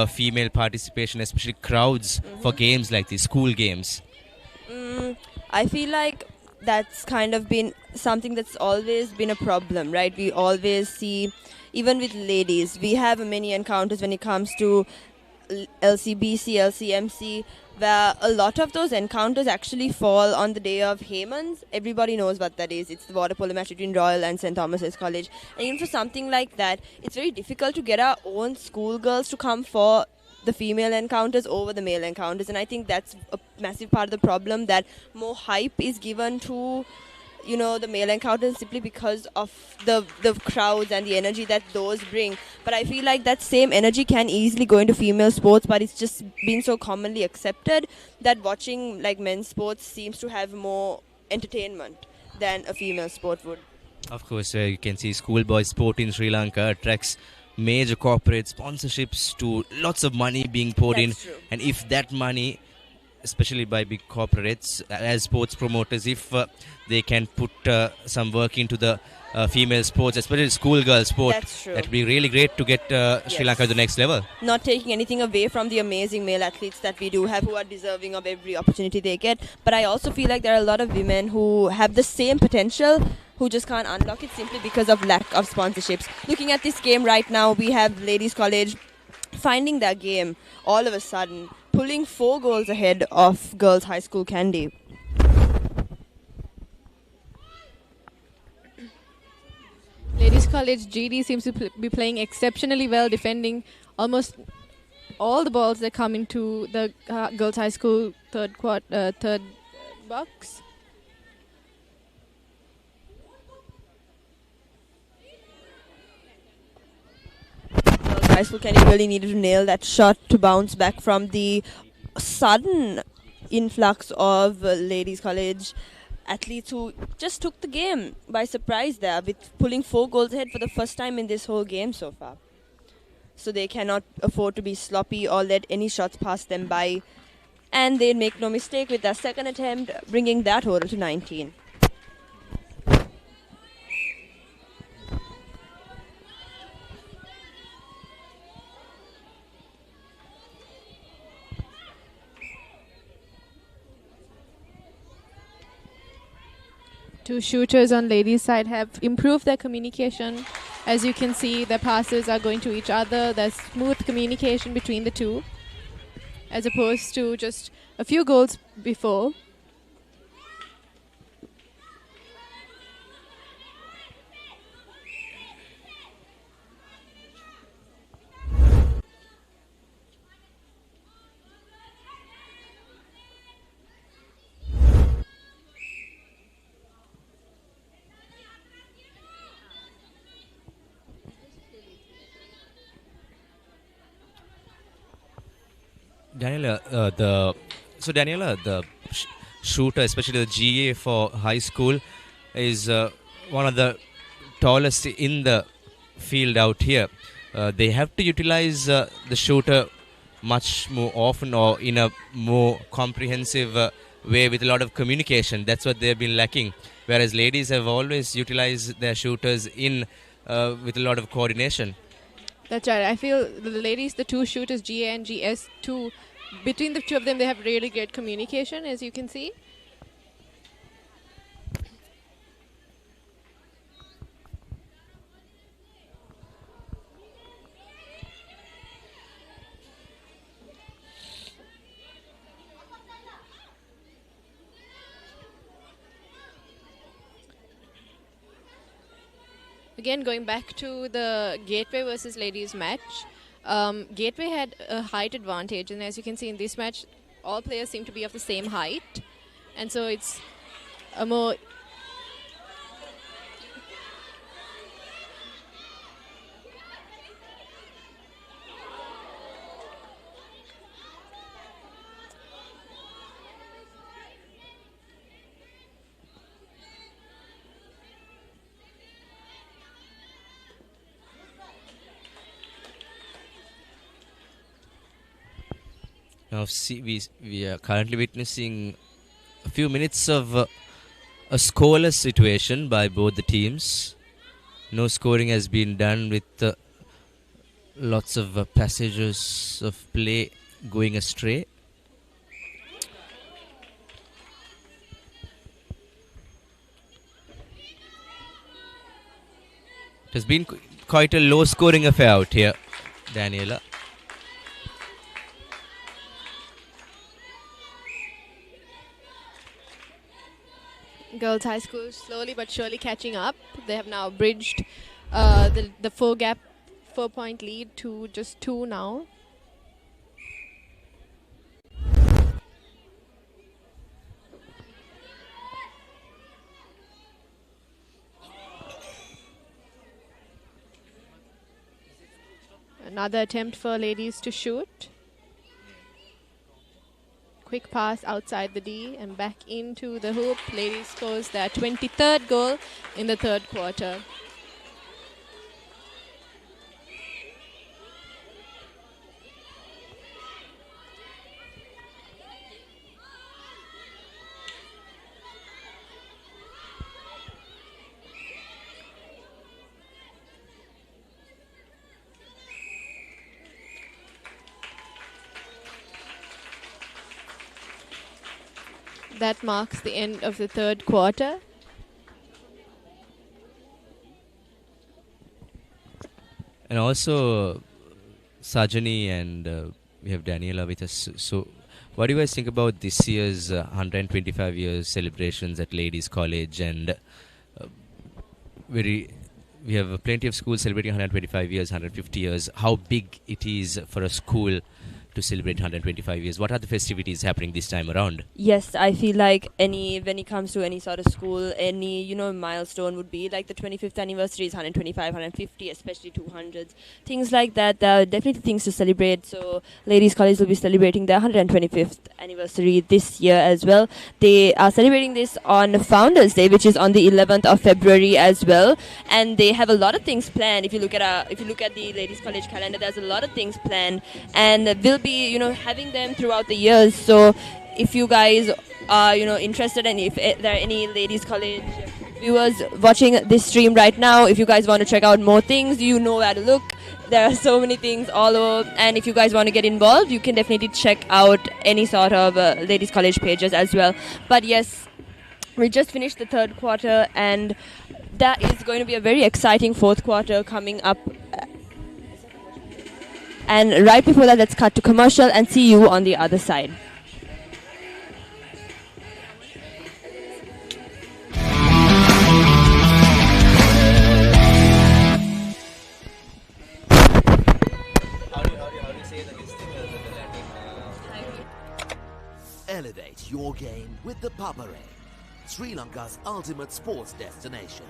female participation, especially crowds for games like these, school games? I feel like that's kind of been something that's always been a problem, right? We always see, even with ladies, we have many encounters when it comes to LCBC, LCMC, where a lot of those encounters actually fall on the day of Hemans. Everybody knows what that is. It's the water polo match between Royal and St. Thomas's College. And even for something like that, it's very difficult to get our own schoolgirls to come for the female encounters over the male encounters. And I think that's a massive part of the problem, that more hype is given to the male encounters simply because of the crowds and the energy that those bring. But I feel like that same energy can easily go into female sports, but it's just been so commonly accepted that watching like men's sports seems to have more entertainment than a female sport would. Of course, you can see schoolboy sport in Sri Lanka attracts major corporate sponsorships to lots of money being poured in. True. And if that money, especially by big corporates, as sports promoters, if they can put some work into the female sports, especially schoolgirl sport, That's true. that would be really great to get Sri Lanka to the next level. Not taking anything away from the amazing male athletes that we do have, who are deserving of every opportunity they get. But I also feel like there are a lot of women who have the same potential, who just can't unlock it simply because of lack of sponsorships. Looking at this game right now, we have Ladies College finding their game all of a sudden, pulling 4 goals ahead of Girls High School Kandy. Ladies College GD seems to be playing exceptionally well, defending almost all the balls that come into the Girls High School third box. Girls High School Kandy really needed to nail that shot to bounce back from the sudden influx of Ladies College athletes who just took the game by surprise there, with pulling 4 goals ahead for the first time in this whole game so far. So they cannot afford to be sloppy or let any shots pass them by. And they make no mistake with their second attempt, bringing their total to 19. Two shooters on ladies' side have improved their communication. As you can see, their passes are going to each other. There's smooth communication between the two, as opposed to just a few goals before. Daniela, the shooter, especially the GA for high school, is one of the tallest in the field out here. They have to utilize the shooter much more often, or in a more comprehensive way, with a lot of communication. That's what they've been lacking. Whereas ladies have always utilized their shooters in with a lot of coordination. That's right. I feel the ladies, the two shooters, GA and GS2, between the two of them, they have really great communication, as you can see. Again, going back to the Gateway versus Ladies match, Gateway had a height advantage, and as you can see in this match, all players seem to be of the same height, and so it's a more Now, we are currently witnessing a few minutes of a scoreless situation by both the teams. No scoring has been done with lots of passages of play going astray. It has been quite a low scoring affair out here, Daniela. Girls High School slowly but surely catching up. They have now bridged the 4-point lead to just 2 now. Another attempt for ladies to shoot. Quick pass outside the D and back into the hoop. Ladies scores their 23rd goal in the third quarter. That marks the end of the third quarter. And also, Sajani and we have Daniela with us. So, what do you guys think about this year's 125 years celebrations at Ladies College? And we have plenty of schools celebrating 125 years, 150 years. How big it is for a school to celebrate 125 years? What are the festivities happening this time around? Yes, I feel like when it comes to any sort of school, any milestone would be like the 25th anniversary is 125, 150, especially 200s, things like that. There are definitely things to celebrate. So Ladies College will be celebrating their 125th anniversary this year as well. They are celebrating this on Founders Day, which is on the 11th of February as well, and they have a lot of things planned. If you look at the Ladies College calendar, there's a lot of things planned, and we'll be having them throughout the years. So if you guys are interested, and if there are any Ladies College viewers watching this stream right now, if you guys want to check out more things, you know where to look. There are so many things all over, and if you guys want to get involved, you can definitely check out any sort of Ladies College pages as well. But yes, we just finished the third quarter, and that is going to be a very exciting fourth quarter coming up. And right before that, let's cut to commercial and see you on the other side. Elevate your game with the Papare, Sri Lanka's ultimate sports destination.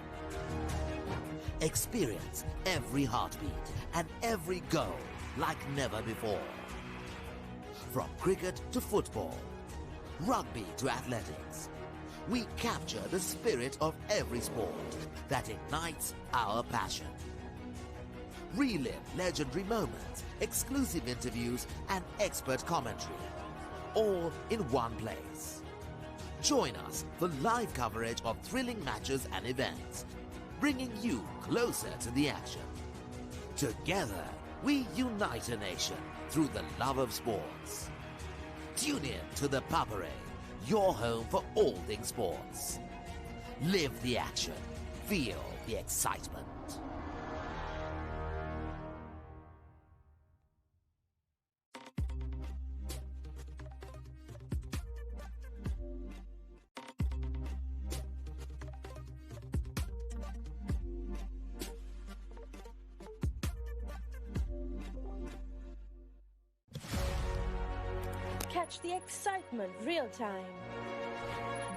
Experience every heartbeat and every goal like never before. From cricket to football, rugby to athletics, we capture the spirit of every sport that ignites our passion. Relive legendary moments, exclusive interviews, and expert commentary, all in one place. Join us for live coverage of thrilling matches and events, bringing you closer to the action. Together, we unite a nation through the love of sports. Tune in to the Papare, your home for all things sports. Live the action. Feel the excitement. Watch the excitement real time.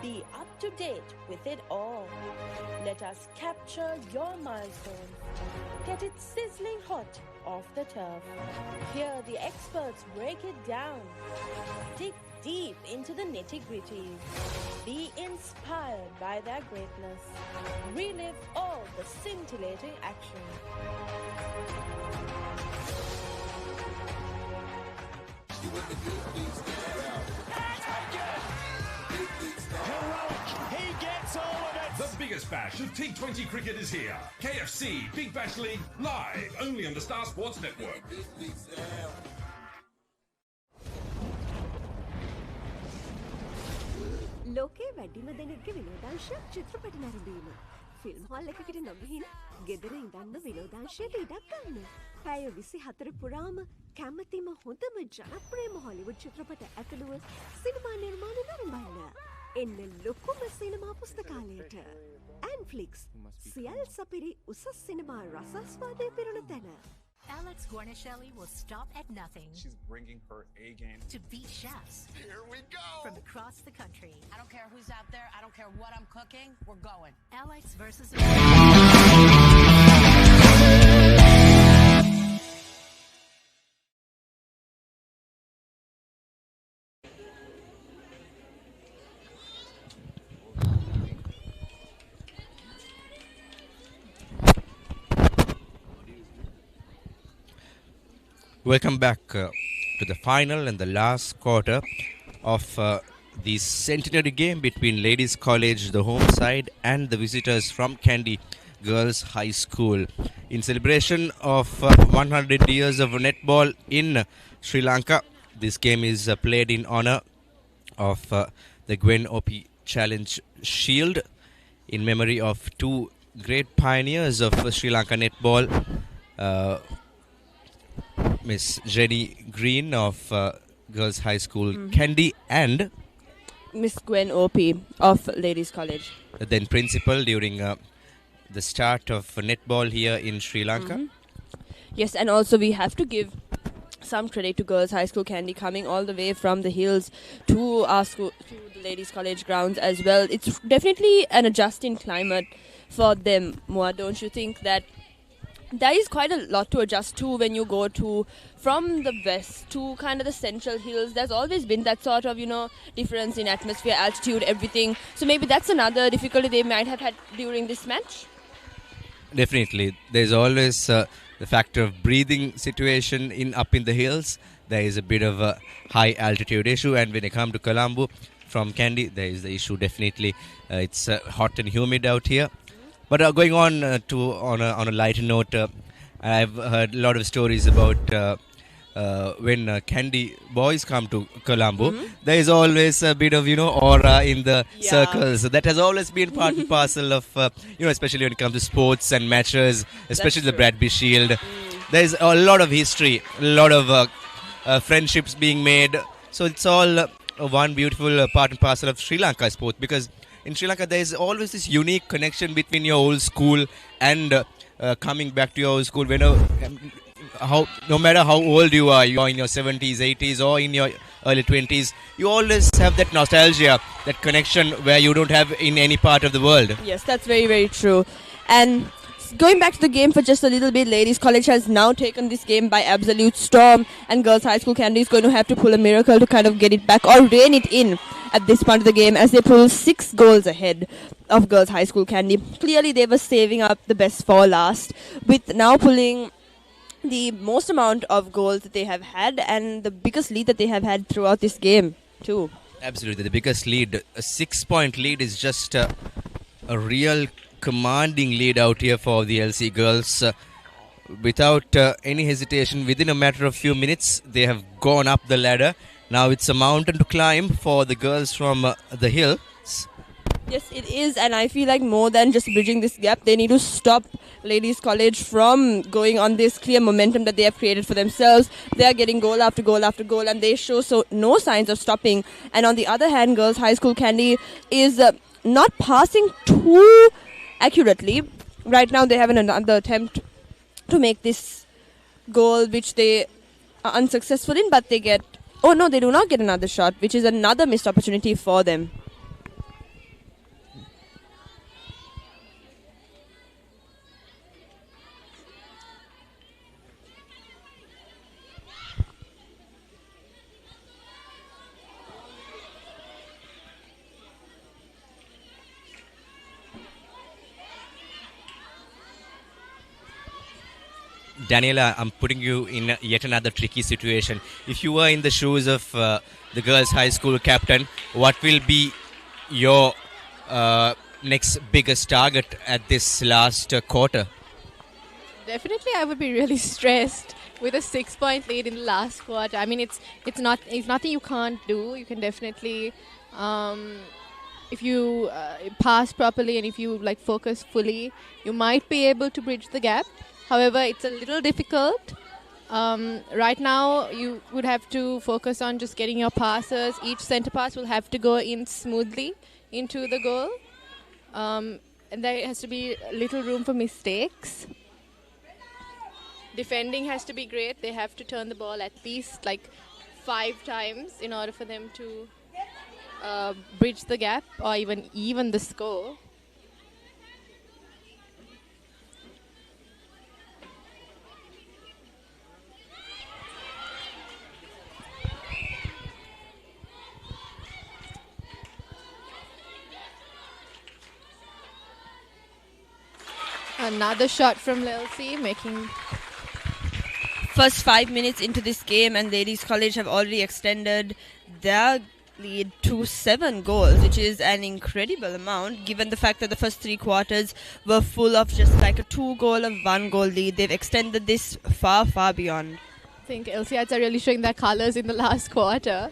Be up to date with it all. Let us capture your milestones. Get it sizzling hot off the turf. Hear the experts break it down. Dig deep into the nitty-gritties. Be inspired by their greatness. Relive all the scintillating action. He gets all of it. The biggest bash of T20 cricket is here. KFC Big Bash League live only on the Star Sports Network. ලෝකේ වැඩිම දෙනෙක්ගේ විනෝදාංශයක් චිත්‍රපට නැරඹීම. Film hall එකකට නොගිහින් ගෙදර ඉඳන්ම විනෝදාංශයට ඉඩක් ගන්න. පැය 24 පුරාම කැමතිම හොඳම ජනප්‍රියම හොලිවුඩ් චිත්‍රපට ඇතුළුව සිනමා නිර්මාණ නරඹන්න. එන්න ලොකුම සිනමා පුස්තකාලයට. Anflix සියල් සපිරි උසස් සිනමා රසාස්වාදය පිරුණ තැන. Alex Guarnaschelli will stop at nothing. She's bringing her A game to beat chefs. Here we go. From across the country. I don't care who's out there. I don't care what I'm cooking. We're going. Alex versus. Welcome back to the final and the last quarter of the centenary game between Ladies College, the home side, and the visitors from Kandy Girls High School. In celebration of 100 years of netball in Sri Lanka, this game is played in honor of the Gwen OP Challenge Shield in memory of two great pioneers of Sri Lanka netball, Miss Jenny Green of Girls High School Kandy and Miss Gwen OP of Ladies College. Then principal during the start of netball here in Sri Lanka. Yes, and also we have to give some credit to Girls High School Kandy coming all the way from the hills to our school, to the Ladies College grounds as well. It's definitely an adjusting climate for them, Moa. Don't you think that there is quite a lot to adjust to when you go to from the west to kind of the central hills? There's always been that sort of, difference in atmosphere, altitude, everything. So maybe that's another difficulty they might have had during this match. Definitely. There's always the factor of breathing situation up in the hills. There is a bit of a high altitude issue, and when you come to Colombo from Kandy, there is the issue definitely. It's hot and humid out here. But going on on a lighter note, I've heard a lot of stories about when Kandy boys come to Colombo. There is always a bit of aura in the circles. That has always been part and parcel of especially when it comes to sports and matches, especially the Bradby Shield. There is a lot of history, a lot of friendships being made. So it's all one beautiful part and parcel of Sri Lanka sport, because in Sri Lanka, there is always this unique connection between your old school and coming back to your old school. No matter how old you are in your 70s, 80s, or in your early 20s, you always have that nostalgia, that connection where you don't have in any part of the world. Yes, that's very, very true. And going back to the game for just a little bit, Ladies College has now taken this game by absolute storm, and Girls High School Kandy is going to have to pull a miracle to kind of get it back or rein it in at this point of the game, as they pull 6 goals ahead of Girls High School Kandy. Clearly they were saving up the best for last, with now pulling the most amount of goals that they have had and the biggest lead that they have had throughout this game too. Absolutely, the biggest lead. A 6-point lead is just a real commanding lead out here for the LC girls. Without any hesitation, within a matter of few minutes, they have gone up the ladder. Now it's a mountain to climb for the girls from the hills. Yes, it is, and I feel like more than just bridging this gap, they need to stop Ladies College from going on this clear momentum that they have created for themselves. They are getting goal after goal after goal, and they show no signs of stopping. And on the other hand, Girls High School Kandy is not passing too accurately. Right now, they have another attempt to make this goal, which they are unsuccessful in, but they get Oh no, they do not get another shot, which is another missed opportunity for them. Daniela, I'm putting you in yet another tricky situation. If you were in the shoes of the girls' high school captain, what will be your next biggest target at this last quarter? Definitely, I would be really stressed with a 6-point lead in the last quarter. I mean, it's nothing you can't do. You can definitely, if you pass properly and if you like focus fully, you might be able to bridge the gap. However, it's a little difficult. Right now, you would have to focus on just getting your passes. Each center pass will have to go in smoothly into the goal. And there has to be little room for mistakes. Defending has to be great. They have to turn the ball at least like 5 times in order for them to bridge the gap or even the score. Another shot from Lelsey, making... First 5 minutes into this game and Ladies College have already extended their lead to 7 goals, which is an incredible amount given the fact that the first 3 quarters were full of just like a 2-goal or 1-goal lead. They've extended this far, far beyond. I think LCIs are really showing their colours in the last quarter.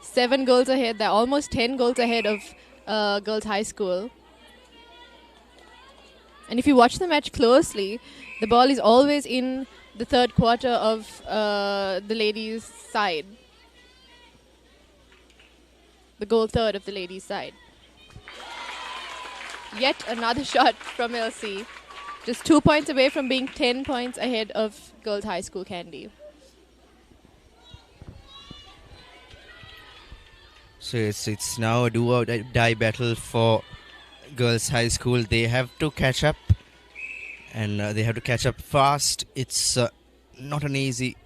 7 goals ahead. They're almost 10 goals ahead of Girls High School. And if you watch the match closely, the ball is always in the third quarter of the ladies' side. The goal third of the ladies' side. Yet another shot from LC. Just 2 points away from being 10 points ahead of Girls High School Kandy. So it's now a do or die battle for Girls High School. They have to catch up, and they have to catch up fast. It's not an easy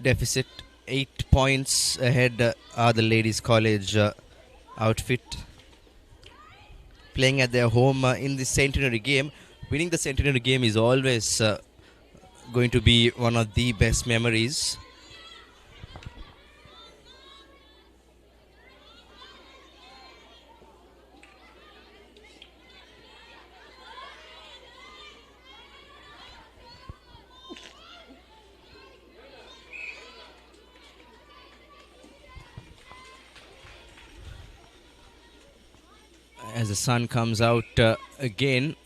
deficit. 8 points ahead are the Ladies College outfit, playing at their home in the Centenary game. Winning the Centenary game is always going to be one of the best memories. As the sun comes out again,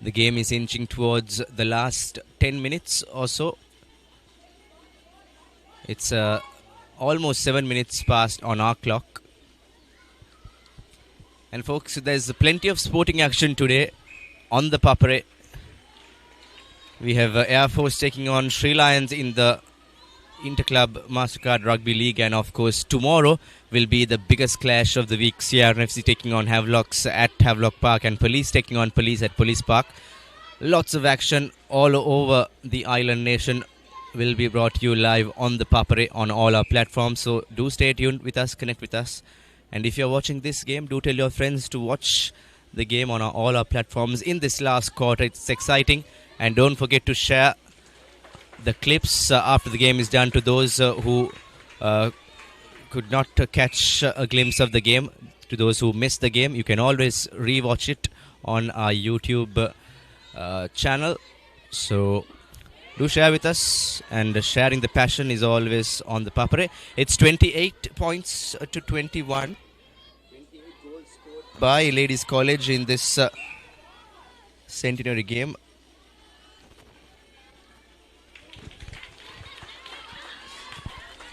the game is inching towards the last 10 minutes or so. It's almost 7 minutes past on our clock. And folks, there's plenty of sporting action today on the Papare. We have Air Force taking on Sri Lions in the Interclub MasterCard Rugby League, and of course tomorrow will be the biggest clash of the week. CRNFC taking on Havelocks at Havelock Park, and Police taking on Police at Police Park. Lots of action all over the island nation will be brought to you live on the Papare on all our platforms. So do stay tuned with us, connect with us, and if you're watching this game, do tell your friends to watch the game on all our platforms in this last quarter. It's exciting, and don't forget to share the clips after the game is done to those who could not catch a glimpse of the game. To those who missed the game, you can always rewatch it on our YouTube channel. So do share with us, and sharing the passion is always on the Papare. It's 28 points to 21 by Ladies College in this Centenary game.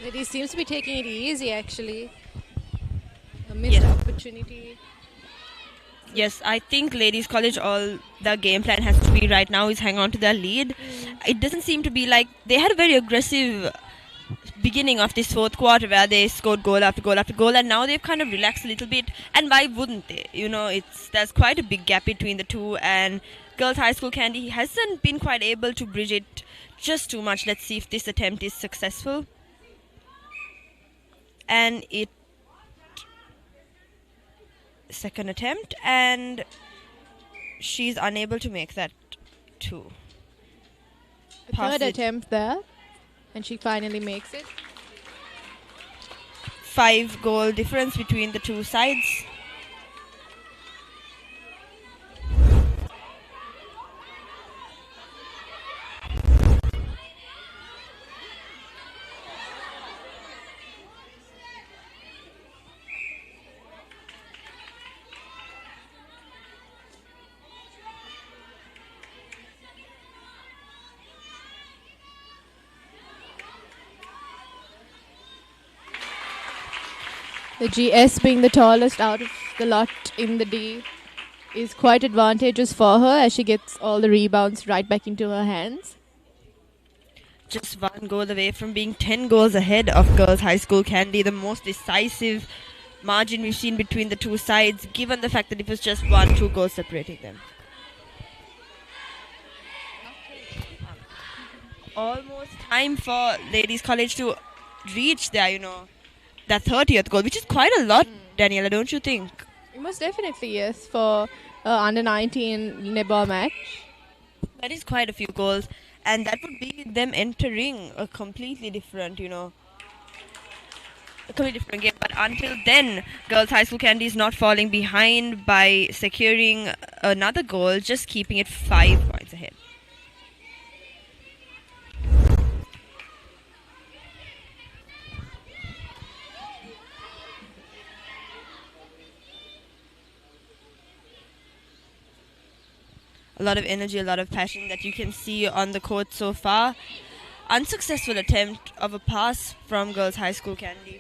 He seems to be taking it easy, actually. A missed opportunity. Yes, I think Ladies College, all the game plan has to be right now is hang on to their lead. It doesn't seem to be like they had a very aggressive beginning of this fourth quarter where they scored goal after goal after goal, and now they've kind of relaxed a little bit. And why wouldn't they? There's quite a big gap between the two, and Girls High School Kandy hasn't been quite able to bridge it just too much. Let's see if this attempt is successful. And second attempt, and she's unable to make that too. Third attempt there, and she finally makes it. 5-goal difference between the two sides. The GS being the tallest out of the lot in the D is quite advantageous for her as she gets all the rebounds right back into her hands. Just 1 goal away from being 10 goals ahead of Girls High School Kandy, the most decisive margin we've seen between the two sides, given the fact that it was just 1-2 goals separating them. Almost time for Ladies College to reach their, that 30th goal, which is quite a lot, Daniela, don't you think? Most definitely, yes, for under 19 netball match. That is quite a few goals, and that would be them entering a completely different, a completely different game. But until then, Girls High School Kandy is not falling behind by securing another goal, just keeping it 5 points ahead. A lot of energy, a lot of passion that you can see on the court so far. Unsuccessful attempt of a pass from Girls High School Kandy.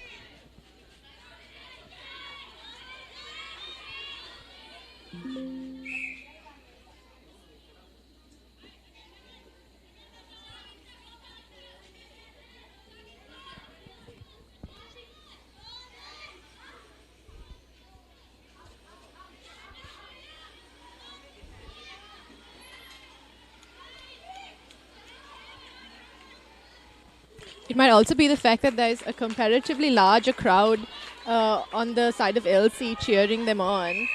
It might also be the fact that there is a comparatively larger crowd on the side of LC cheering them on,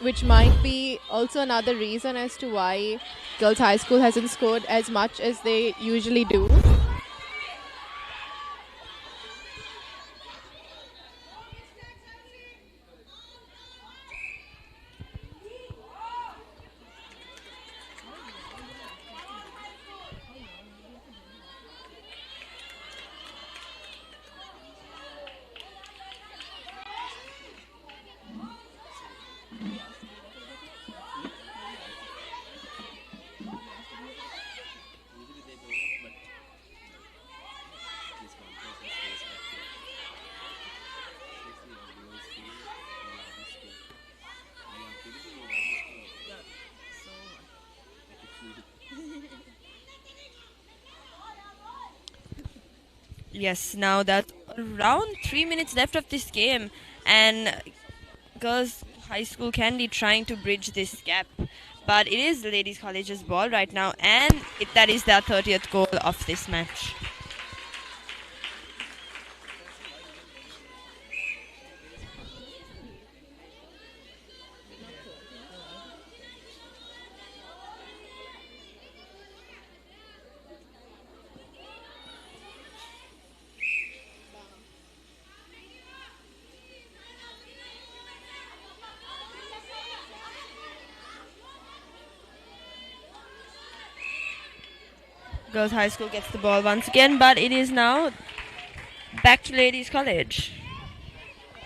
which might be also another reason as to why Girls High School hasn't scored as much as they usually do. Yes, now that's around 3 minutes left of this game, and Girls High School Kandy trying to bridge this gap. But it is the Ladies College's ball right now, and that is their 30th goal of this match. Girls High School gets the ball once again, but it is now back to Ladies College.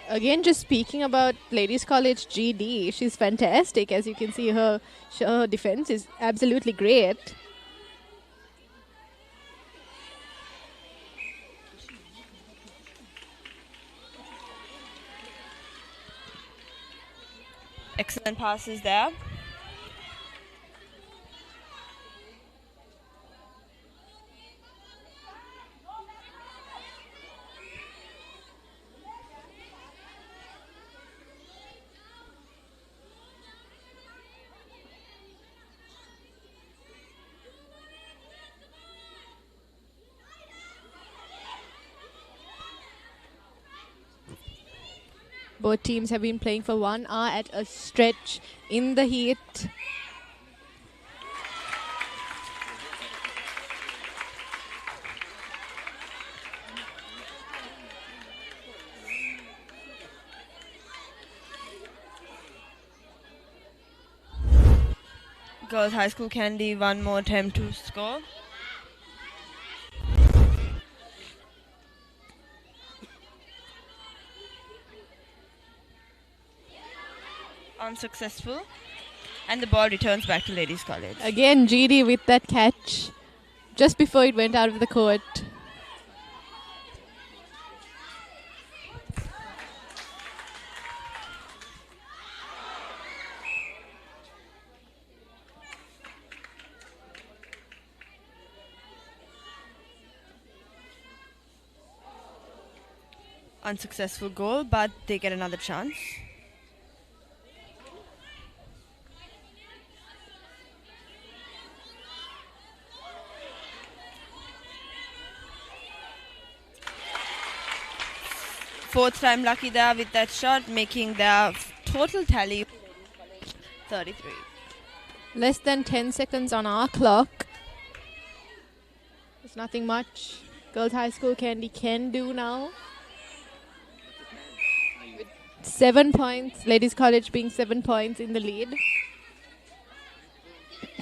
Again, just speaking about Ladies College GD, she's fantastic. As you can see, her defense is absolutely great. Excellent passes there. Both teams have been playing for 1 hour at a stretch in the heat. Girls High School Kandy, one more attempt to score. Unsuccessful. And the ball returns back to Ladies College. Again, GD with that catch just before it went out of the court. Unsuccessful goal, but they get another chance. Fourth time lucky there with that shot, making their total tally 33. Less than 10 seconds on our clock. There's nothing much Girls High School Kandy can do now. 7 points, Ladies College being 7 points in the lead.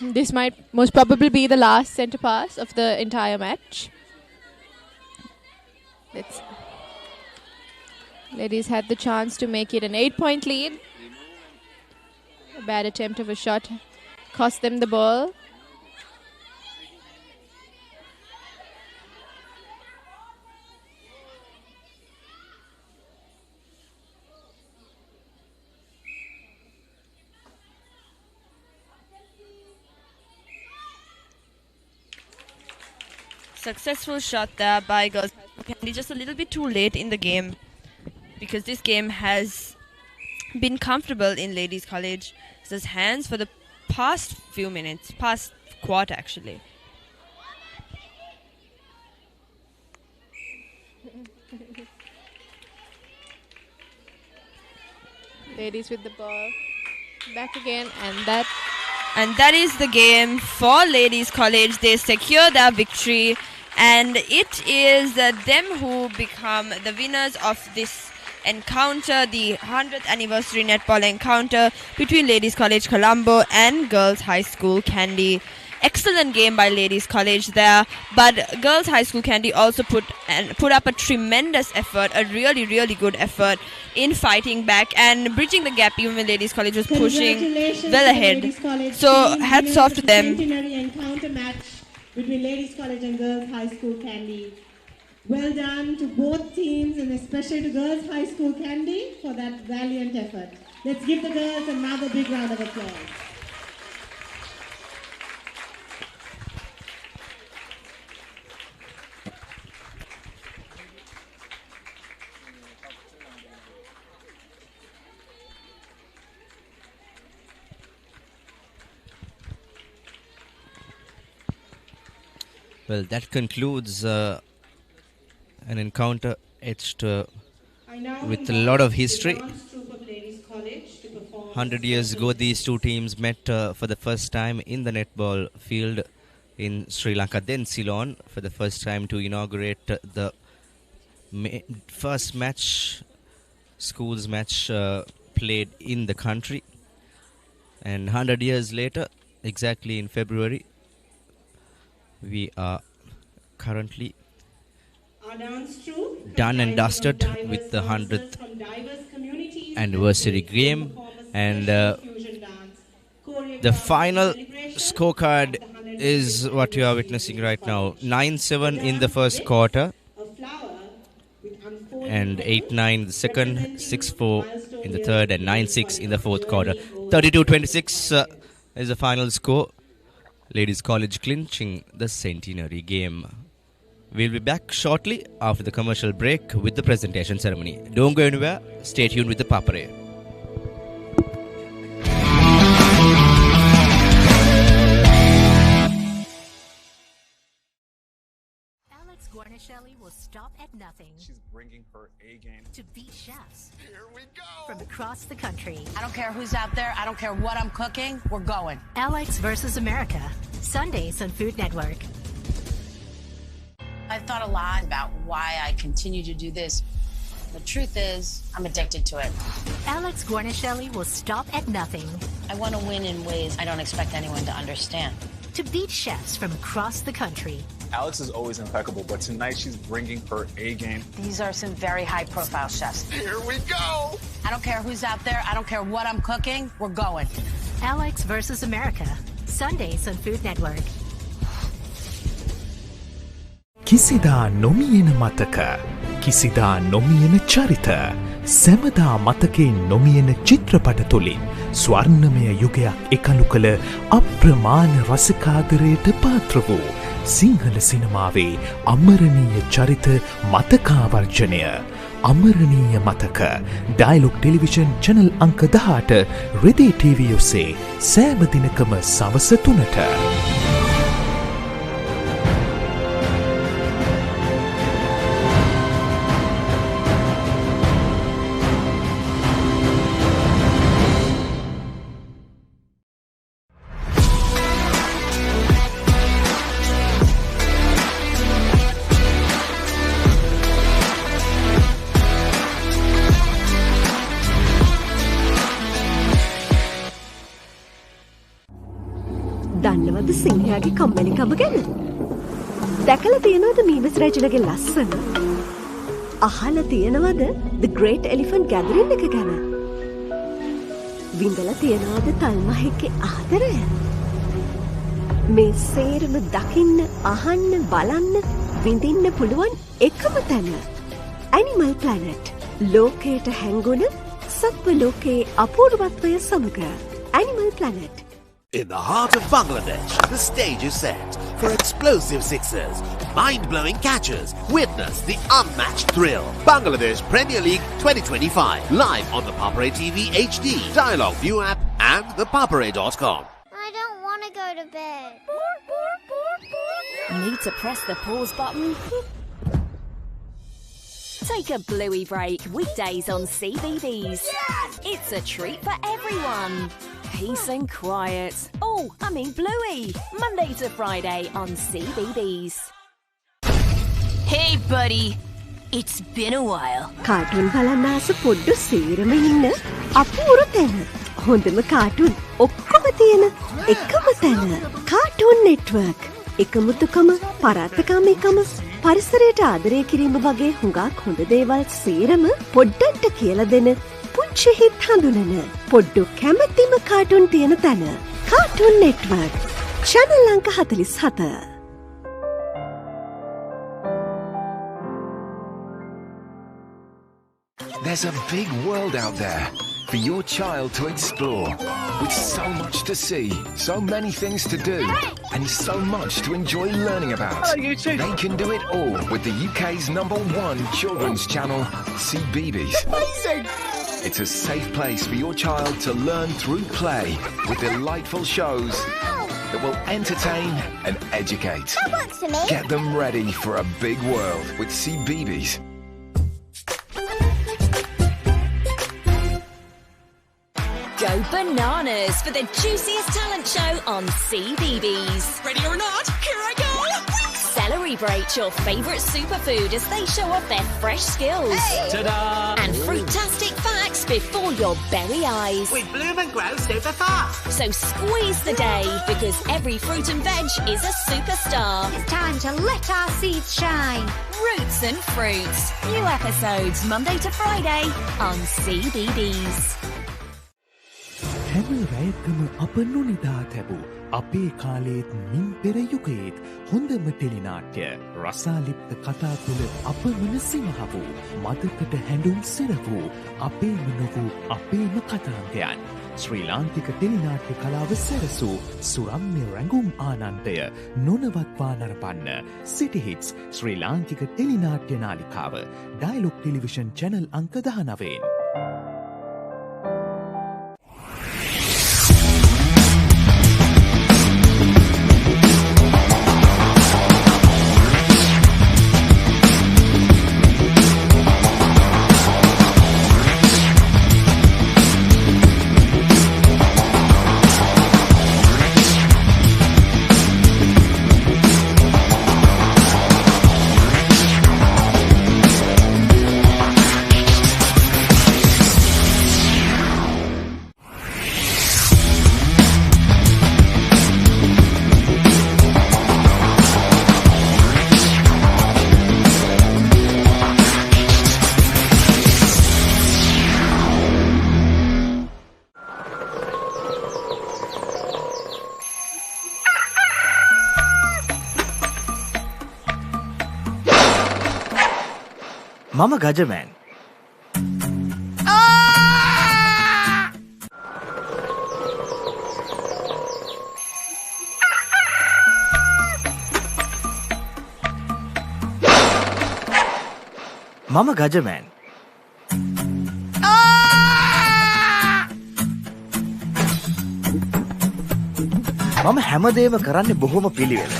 This might most probably be the last centre pass of the entire match. Ladies had the chance to make it an 8-point lead. A bad attempt of a shot cost them the ball. Successful shot there by Girls High School Kandy, just a little bit too late in the game, because this game has been comfortable in Ladies College's hands for the past few minutes, past quarter actually. Ladies with the ball back again, and that is the game for Ladies College. They secure their victory, and it is them who become the winners of this encounter, the 100th anniversary netball encounter between Ladies College Colombo and Girls High School Kandy. Excellent game by Ladies College there, but Girls High School Kandy also put up a tremendous effort, a really, really good effort in fighting back and bridging the gap even when Ladies College was pushing well ahead. So hats off to them. Centenary encounter match between Ladies College and Girls High School Kandy. Well done to both teams, and especially to Girls High School Kandy for that valiant effort. Let's give the girls another big round of applause. Well, that concludes an encounter etched with a lot of history. 100 years ago, these two teams met for the first time in the netball field in Sri Lanka, then Ceylon, for the first time to inaugurate the first match, schools match played in the country. And 100 years later, exactly in February, we are currently done and dusted with the 100th anniversary game, and the final scorecard is what you are witnessing right now. 9-7 in the first quarter and 8-9 in the second, 6-4 in the third, and 9-6 in the fourth quarter. 32-26 is the final score. Ladies College clinching the Centenary game. We'll be back shortly after the commercial break with the presentation ceremony. Don't go anywhere. Stay tuned with the Papare. Guarnaschelli will stop at nothing She's bringing her A game to beat chefs Here we go! from across the country. I don't care who's out there. I don't care what I'm cooking. We're going. Alex versus America, Sundays on Food Network. I've thought a lot about why I continue to do this. The truth is, I'm addicted to it. Alex Guarnaschelli will stop at nothing I want to win in ways I don't expect anyone to understand. to beat chefs from across the country. Alex is always impeccable, but tonight she's bringing her A game. These are some very high-profile chefs. Here we go! I don't care who's out there. I don't care what I'm cooking. We're going. Alex versus America, Sundays on Food Network. කිසිදා නොමියෙන මතක කිසිදා නොමියෙන චරිත සැමදා මතකෙන් නොමියෙන චිත්‍රපට තුළින් ස්වර්ණමය යුගයක් එකලු කළ අප්‍රමාණ රසිකාදරයට පාත්‍ර වූ සිංහල සිනමාවේ අමරණීය චරිත මතකාවර්ජනය අමරණීය මතක ඩයලොග් ටෙලිවිෂන් චැනල් අංක 18 රෙදි ටීවී ඔස්සේ සෑම දිනකම සවස 3ට දන්නවද සිංහයාගේ කම්මැලිකම ගැන? දැකලා තියෙනවද මීමස් රැජිලගේ ලස්සන? අහලා තියෙනවද The Great Elephant Gathering එක ගැන? විඳලා තියෙනවද තල්මහෙක්ගේ ආදරය? මේ සේරම දකින්න, අහන්න, බලන්න, විඳින්න පුළුවන් එකම තැන. Animal Planet. ලෝකයට හැංගුණ සත්ව ලෝකයේ අපූර්වත්වය සමග. Animal Planet. In the heart of Bangladesh, the stage is set for explosive sixers, mind-blowing catches. Witness the unmatched thrill. Bangladesh Premier League 2025, live on the Papare TV HD, Dialogue View app and thepapare.com. I don't want to go to bed. Need to press the pause button? Take a Bluey break weekdays on CBBS. It's a treat for everyone. Peace and quiet. Oh, I mean Bluey. Monday to Friday on CBBS. Hey, buddy. It's been a while. Cartoon බලන්න ආස පොඩ්ඩ සේරම ඉන්න අපූරු තැන. හොඳම cartoon ඔක්කොම තියෙන එකම තැන. Cartoon network. එකමුතුකම, පරාත්තකාමීකම, පරිසරයට ආදරය කිරීම වගේ හුඟක් හොඳ දේවල් සේරම පොඩ්ඩන්ට කියලා දෙන පුංචි හිත් හඳුනන පොඩ්ඩු කැමැතිම කාටුන් තියෙන තැන. Cartoon network. channel අංක 47. There's a big world out there for your child to explore, with so much to see, so many things to do, and so much to enjoy learning about. Hello, you two. They can do it all with the UK's #1 children's channel, CBBS. Amazing! It's a safe place for your child to learn through play, with delightful shows that will entertain and educate. That works for me. Get them ready for a big world with CBBS. Go bananas for the juiciest talent show on CBBS. Ready or not, here I go! Celebrate your favourite superfood as they show off their fresh skills. Ta-da! And fruitastic facts before your very eyes. We bloom and grow super fast! So squeeze the day, because every fruit and veg is a superstar. It's time to let our seeds shine. Roots and Fruits. New episodes Monday to Friday on CBBS. හැම රැයකම අප නොනිදා තැබූ අපේ කාලේත් මින් පෙර යුගයේත් හොඳම ටෙලිනාට්‍ය රසාලිප්ත කතා තුළ අපමණ සිනහ වූ මතකට හැඬුම් සිර වූ අපේම නොවූ අපේම කතාන්තයන් ශ්‍රී ලාංකික ටෙලිනාට්‍ය කලාව සැරසූ සුරම්‍ය රැඟුම් ආනන්දය නොනවත්වා නරපන්න සිටිහිටස් ශ්‍රී ලාංකික ටෙලිනාට්‍ය නාලිකාව ඩයලොග් ටෙලිවිෂන් චැනල් අංක 19. මම ගජමෑන්. මම ගජමෑන්. මම හැමදේම කරන්නේ බොහොම පිළිවෙල.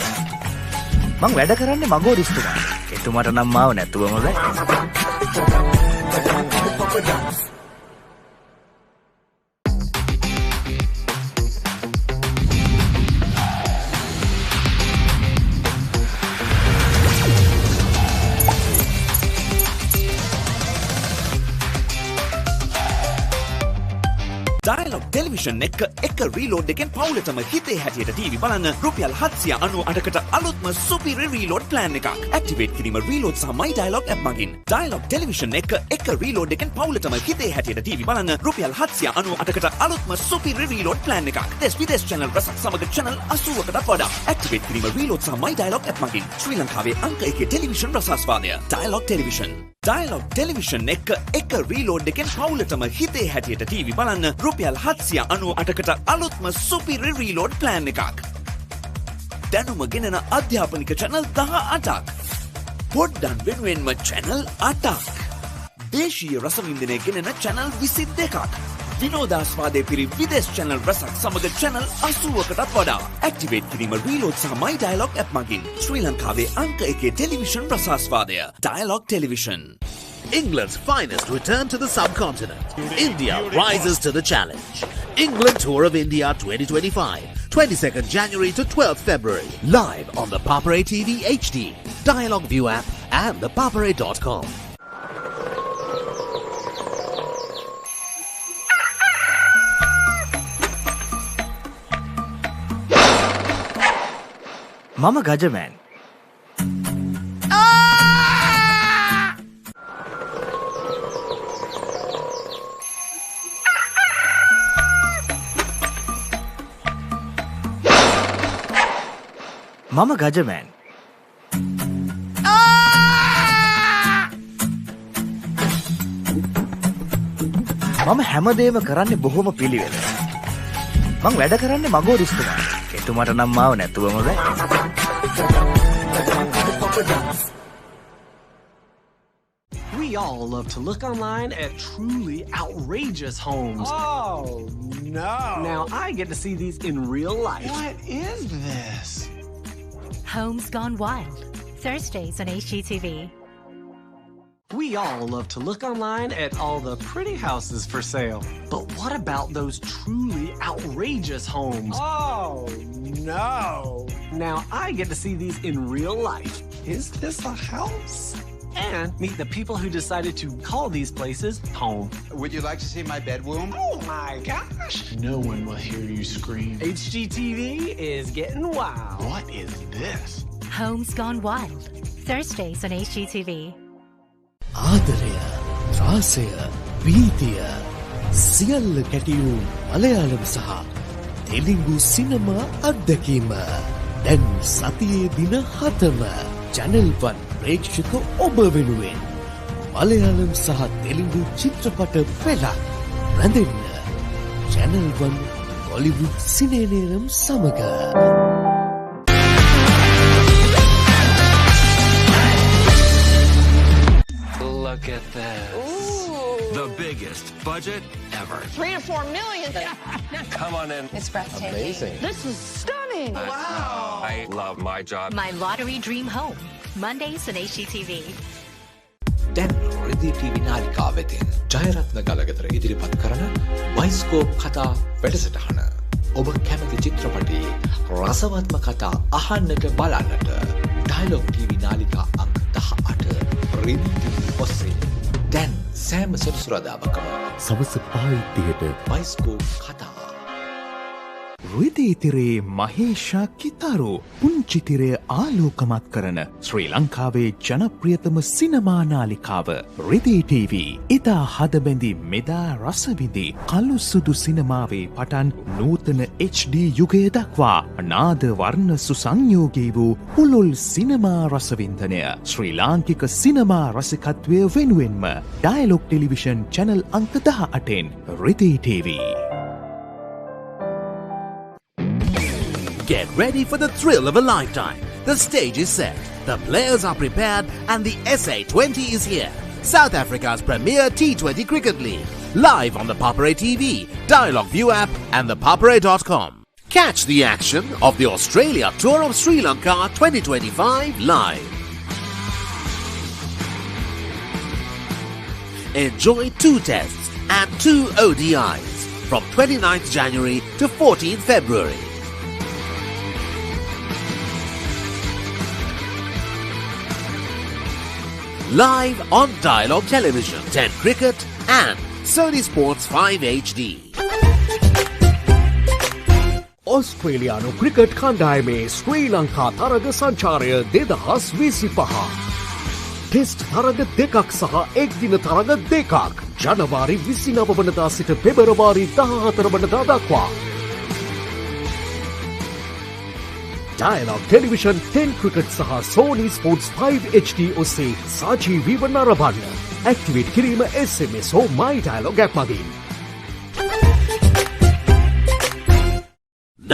මං වැඩ කරන්නේ මගෝරිස්තුමා. එතුමාට නම් මාව නැතුවම බෑ. ඩයලොග් ටෙලිවිෂන් එක රීලෝඩ් එකෙන් පවුලටම හිතේ හැටියට ටීවී බලන්න රුපියල් 798කට අලුත්ම සුපිරි රීලෝඩ් ප්ලෑන් එකක්. ඇක්ටිවේට් කිරීම රීලෝඩ් සහ මයි ඩයලොග් ඇප් මගින්. ඩයලොග් ටෙලිවිෂන් එක රීලෝඩ් එකෙන් පවුලටම හිතේ හැටියට ටීවී බලන්න රුපියල් 798කට අලුත්ම සුපිරි රීලෝඩ් ප්ලෑන් එකක්. දෙස් විදේශ channel රසක් සමග channel 80කට වඩා. ඇක්ටිවේට් කිරීම රීලෝඩ් සහ මයි ඩයලොග් ඇප් මගින්. ශ්‍රී ලංකාවේ අංක 1 ටෙලිවිෂන් රසාස්වාදය. Dialog television. ඩයලොග් ටෙලිවිෂන් එක රීලෝඩ් එකෙන් පවුලටම හිතේ හැටියට ටීවී බලන්න රුපියල් 798කට අලුත්ම සුපිරි රීලෝඩ් ප්ලෑන් එකක්. දැනුම ගෙනෙන අධ්‍යාපනික channel 18ක්. පොඩ්ඩන් වෙනුවෙන්ම channel 8ක්. දේශීය රසවින්දනය ගෙනෙන channel 22ක්. විනෝදාස්වාදයේ පිරි විදේශ channel රසක් සමග channel 80කටත් වඩා. ඇක්ටිවේට් කිරීම රීලෝඩ් සහ මයි ඩයලොග් ඇප් මගින්. ශ්‍රී ලංකාවේ අංක 1 ටෙලිවිෂන් රසාස්වාදය. Dialog television. England's finest return to the subcontinent. India rises to the challenge. England Tour of India 2025. 22nd January to 12th February. Live on the Papare TV HD, Dialogue View app and thepapare.com. මම ගජමෑන්. මම ගජමෑන්. මම හැමදේම කරන්නේ බොහොම පිළිවෙල. මං වැඩ කරන්නේ මගෝරිස්තුමා. එතුමාට නම් මාව නැතුවම බෑ. We all love to look online at truly outrageous homes. Oh, no. Now I get to see these in real life. What is this? Homes Gone Wild, Thursdays on HGTV. We all love to look online at all the pretty houses for sale. But what about those truly outrageous homes? Oh, no. Now I get to see these in real life. Is this a house? And meet the people who decided to call these places home. Would you like to see my bedroom? Oh my gosh. No one will hear you scream. HGTV is getting wild. What is this? Homes Gone Wild, Thursdays on HGTV. ආදරය, රාසය, ප්‍රීතිය සියල්ල කැටියූ මලයාලම් සහ තෙලිඟු සිනමා අත්දැකීම දැන් සතියේ දින 7ම channel 1 ප්‍රේක්ෂක ඔබ වෙනුවෙන් මලයාලම් සහ තෙලිඟු චිත්‍රපට පෙළක් රැඳෙන්න channel 1 Hollywood සිනේනේරම් සමග. Look at this. Ooh. The biggest budget ever. 3 to 4 million. Come on in. It's breathtaking. Amazing. This is stunning. Wow. I love my job. My Lottery Dream Home, Mondays on HGTV. දැන් රෙදි TV නාලිකාව වෙතින් ජයරත්න ගලගෙදර ඉදිරිපත් කරන bioscope කතා වැඩසටහන. ඔබ කැමති චිත්‍රපටයේ රසවත්ම කතා අහන්නට බලන්නට ඩයලොග් ටීවී නාලිකා අංක 18 රෙදි ටීවී ඔස්සේ දැන් සෑම සෙනසුරාදාකම සවස 5:30ට බයිස්කෝප් කතා. රිදීතිරේ මහේෂා කිතාරු පුංචිතිරය ආලෝකමත් කරන ශ්‍රී ලංකාවේ ජනප්‍රියතම සිනමා නාලිකාව රිදී TV. ඉතා හදබැඳි මෙදා රසවිඳි කළු සුදු සිනමාවේ පටන් නූතන HD යුගය දක්වා නාද වර්ණ සුසංයෝගී වූ පුළුල් සිනමා රසවින්දනය ශ්‍රී ලාංකික සිනමා රසිකත්වය වෙනුවෙන්ම ඩයලොග් ටෙලිවිෂන් චැනල් අංක 18න් රිදී TV. Get ready for the thrill of a lifetime. The stage is set, the players are prepared, and the SA20 is here. South Africa's premier T20 Cricket League. Live on the Papare TV, Dialog View app, and the papare.com. Catch the action of the Australia Tour of Sri Lanka 2025 live. Enjoy 2 tests and 2 ODIs from 29th January to 14th February. Live on Dialog Television, 10 Cricket and Sony Sports 5 HD. ඔස්ට්‍රේලියානු cricket කණ්ඩායමේ ශ්‍රී ලංකා තරග සංචාරය 2025. Test තරග 2ක් සහ එක්දින තරග 2ක් ජනවාරි 29 වනදා සිට පෙබරවාරි 14 වනදා දක්වා. Dialog Television 10 Cricket සහ Sony Sports 5 HD ඔස්සේ සජීවීව නරඹන්න. ඇක්ටිවේට් කිරීම SMS හෝ My Dialog app මගින්.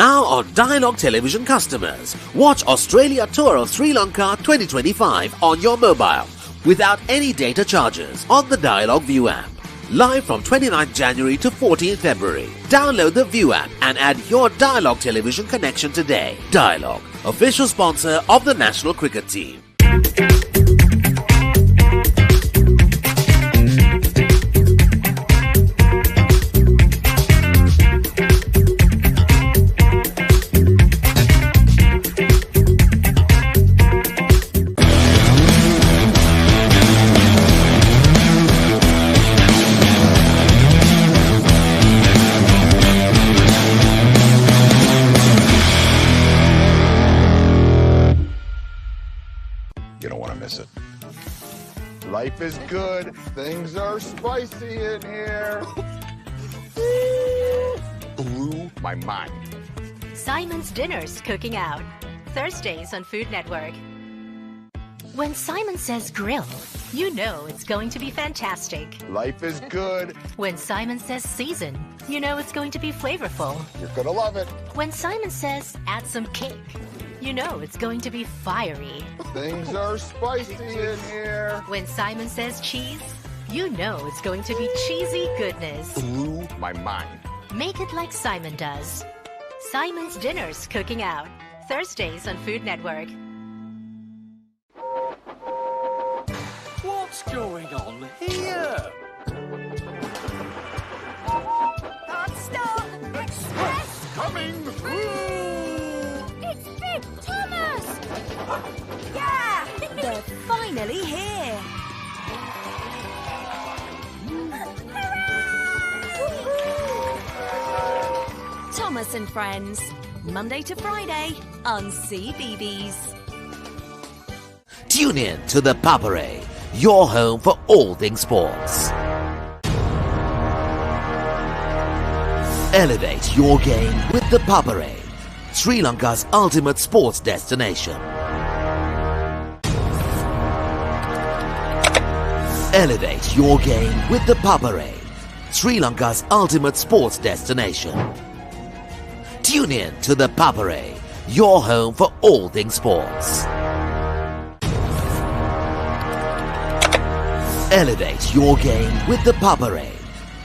Now on Dialog Television customers, watch Australia Tour of Sri Lanka 2025 on your mobile without any data charges on the Dialog View app. Live from 29th January to 14th February. Download the View app and add your Dialog Television connection today. Dialog, official sponsor of the national cricket team. Life is good. Things are spicy in here. Blew my mind. Simon's Dinner's cooking out. Thursdays on Food Network. When Simon says grill, you know it's going to be fantastic. Life is good. When Simon says season, you know it's going to be flavorful. You're gonna love it. When Simon says add some kick, you know it's going to be fiery. Things are spicy in here. When Simon says cheese, you know it's going to be cheesy goodness. Blew my mind. Make it like Simon does. Simon's Dinner's cooking out. Thursdays on Food Network. What's going on here? Stop! Express! Coming through! It's Big Thomas! Yeah! They're finally here. Thomas and Friends, Monday to Friday on CBeebies. Tune in to the Papare, your home for all things sports. Elevate your game with the Papare, Sri Lanka's ultimate sports destination. Elevate your game with the Papare, Sri Lanka's ultimate sports destination. Tune in to the Papare, your home for all things sports. Elevate your game with the Papare,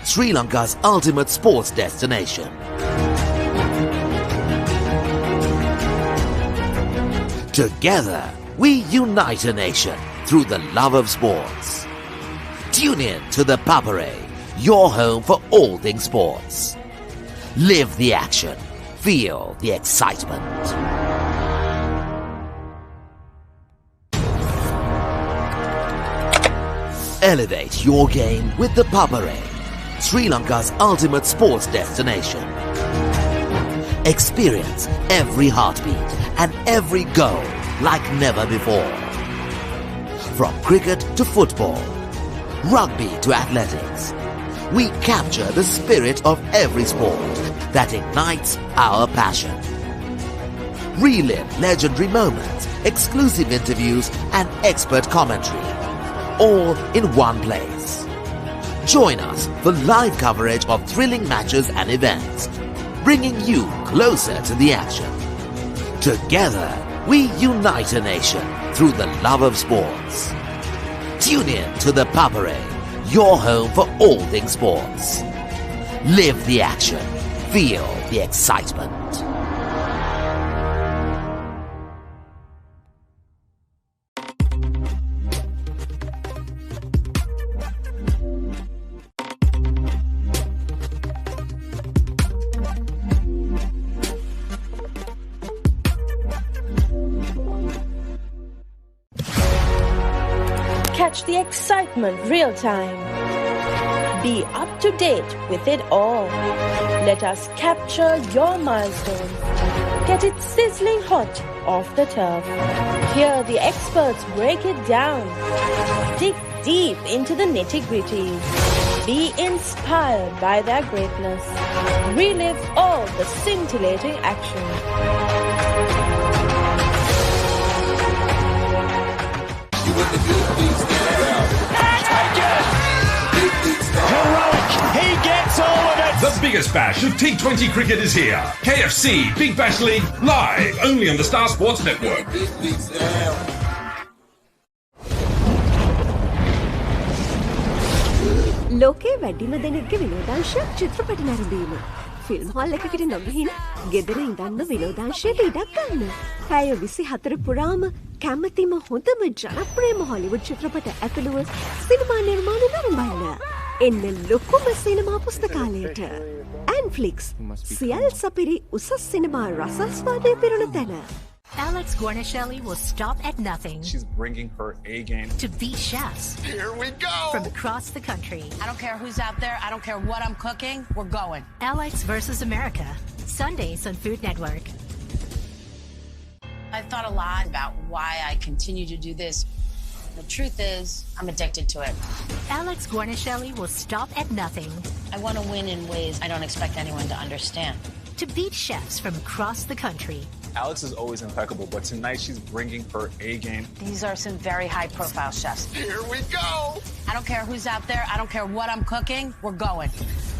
Sri Lanka's ultimate sports destination. Together, we unite a nation through the love of sports. Tune in to the Papare, your home for all things sports. Live the action. Feel the excitement. Elevate your game with the Papare, Sri Lanka's ultimate sports destination. Experience every heartbeat and every goal like never before. From cricket to football, rugby to athletics, we capture the spirit of every sport that ignites our passion. Relive legendary moments, exclusive interviews and expert commentary, all in one place. Join us for live coverage of thrilling matches and events, bringing you closer to the action. Together, we unite a nation through the love of sports. Tune in to the Papare, your home for all things sports. Live the action. Feel the excitement. Catch the excitement real time. Be up to date with it all. Let us capture your milestones. Get it sizzling hot off the turf. Hear the experts break it down. Dig deep into the nitty-gritty. Be inspired by their greatness. Relive all the scintillating action. Heroic! He gets all of it! The biggest bash of T20 cricket is here. KFC Big Bash League live only on the Star Sports Network. ලෝකයේ වැඩිම දෙනෙක්ගේ විනෝදාංශයක් චිත්‍රපට නැරඹීම. Film hall එකකට නොගිහින් ගෙදර ඉඳන්ම විනෝදාංශයට ඉඩක් ගන්න. පැය 24 පුරාම කැමතිම හොඳම ජනප්‍රියම හොලිවුඩ් චිත්‍රපට ඇතුළුව සිනමා නිර්මාණ නරඹන්න. එන්න ලොකුම සිනමා පුස්තකාලයට. ඇන්ෆ්ලික්ස් සියල් සපිරි උසස් සිනමා රසාස්වාදය පිරුණ තැන. Alex Guarnaschelli will stop at nothing She's bringing her A game to beat chefs. Here we go! From across the country. I don't care who's out there. I don't care what I'm cooking. We're going. Alex versus America. Sundays on Food Network. I've thought a lot about why I continue to do this. The truth is, I'm addicted to it. Alex Guarnaschelli will stop at nothing I want to win in ways I don't expect anyone to understand. to beat chefs from across the country. Alex is always impeccable, but tonight she's bringing her A game. These are some very high-profile chefs. Here we go! I don't care who's out there. I don't care what I'm cooking. We're going.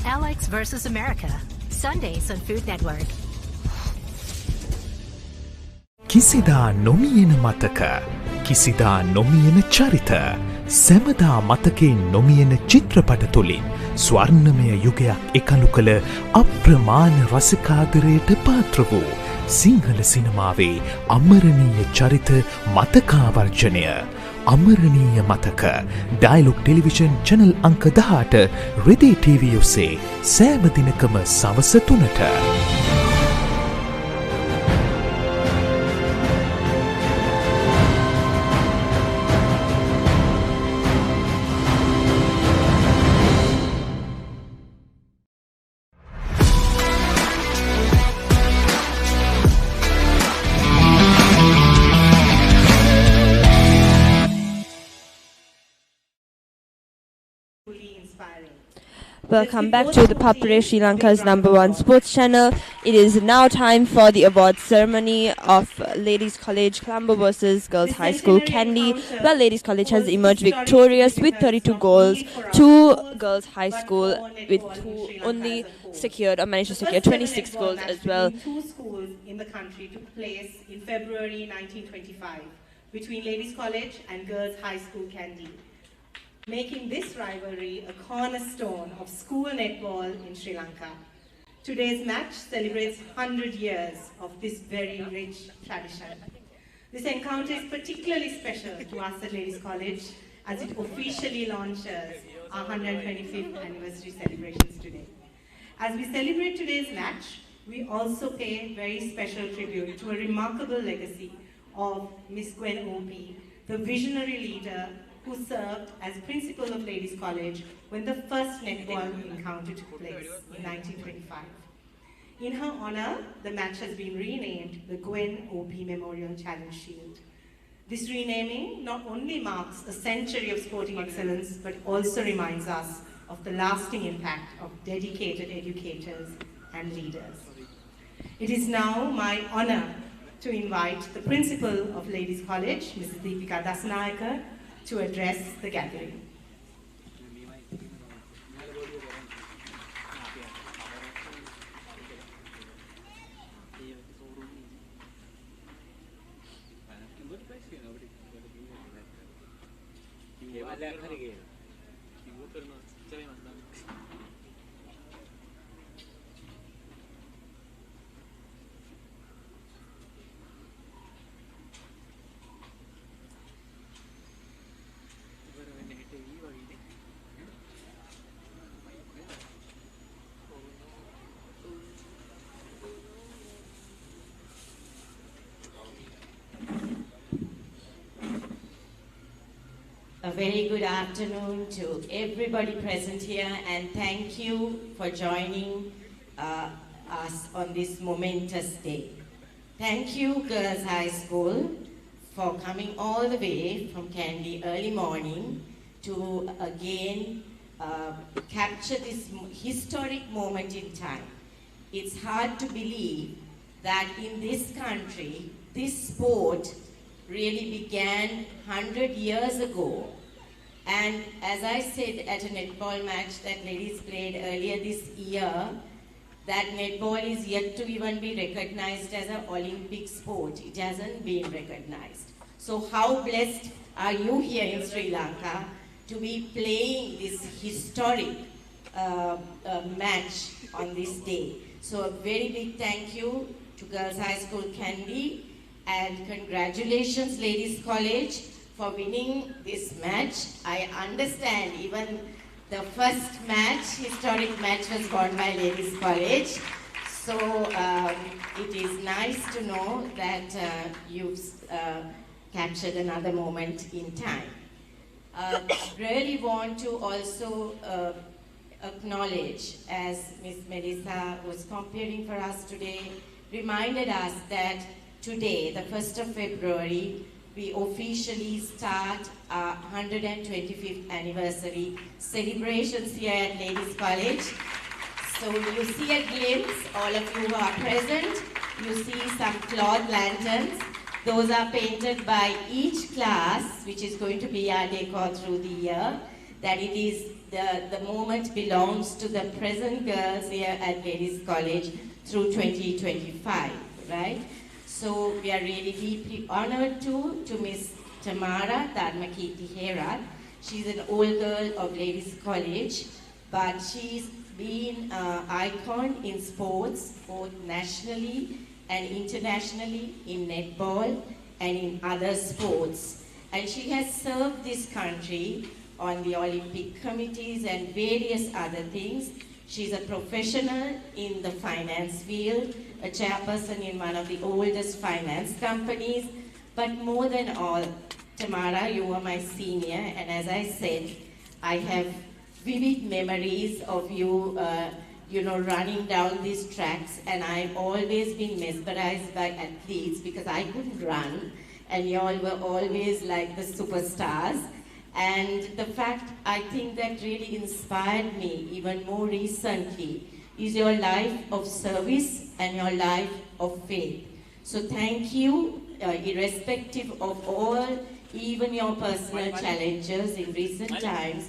Alex versus America. Sundays on Food Network. කිසිදා නොමියෙන මතක කිසිදා නොමියෙන චරිත සැමදා මතකෙන් නොමියෙන චිත්‍රපට තුළින් ස්වර්ණමය යුගයක් එකලු කළ අප්‍රමාණ රසිකාදරයට පාත්‍ර වූ සිංහල සිනමාවේ අමරණීය චරිත මතකාවර්ජනය අමරණීය මතක ඩයලොග් ටෙලිවිෂන් චැනල් අංක 18 රෙදි ටීවී ඔස්සේ සෑම දිනකම සවස 3ට Welcome back to the Papare, Sri Lanka's #1 sports channel. It is now time for the awards ceremony of Ladies College Colombo versus Girls High School Kandy. Well, Ladies College has emerged victorious with 32 goals. Two Girls High School with two only secured or managed to secure 26 goals as well. Two schools in the country took place in February 1925 between Ladies College and Girls High School Kandy, making this rivalry a cornerstone of school netball in Sri Lanka. Today's match celebrates 100 years of this very rich tradition. This encounter is particularly special to us at Ladies College as it officially launches our 125th anniversary celebrations today. As we celebrate today's match, we also pay very special tribute to a remarkable legacy of Miss Gwen O.P., the visionary leader who served as principal of Ladies College when the first netball encounter took place in 1925. In her honor, the match has been renamed the Gwen OP Memorial Challenge Shield. This renaming not only marks a century of sporting excellence, but also reminds us of the lasting impact of dedicated educators and leaders. It is now my honor to invite the principal of Ladies College, Mrs. Deepika Dasanayaka, to address the gathering. A very good afternoon to everybody present here, and thank you for joining us on this momentous day. Thank you, Girls High School, for coming all the way from Kandy early morning to again capture this historic moment in time. It's hard to believe that in this country, this sport really began 100 years ago. And as I said at a netball match that ladies played earlier this year, that netball is yet to even be recognized as an Olympic sport. It hasn't been recognized. So how blessed are you here in Sri Lanka to be playing this historic match on this day? So a very big thank you to Girls High School Kandy, and congratulations Ladies College for winning this match. I understand even the first match, historic match, was won by Ladies College. So it is nice to know that you've captured another moment in time. Really want to also acknowledge, as Ms. Melissa was comparing for us today, reminded us that today, the 1st of February, we officially start our 125th anniversary celebrations here at Ladies College. So you see a glimpse, all of you who are present, you see some cloth lanterns. Those are painted by each class, which is going to be our decor through the year, that it is the moment belongs to the present girls here at Ladies College through 2025, right? So we are really deeply honored to Miss Tamara Dharmakirti Herat. She's an old girl of Ladies College, but she's been an icon in sports, both nationally and internationally, in netball and in other sports. And she has served this country on the Olympic committees and various other things. She's a professional in the finance field, a chairperson in one of the oldest finance companies, but more than all, Tamara, you were my senior, and as I said, I have vivid memories of you, running down these tracks, and I've always been mesmerized by athletes because I couldn't run, and y'all were always like the superstars. And the fact, I think, that really inspired me even more recently is your life of service and your life of faith. So thank you, irrespective of all, even your personal challenges in recent times.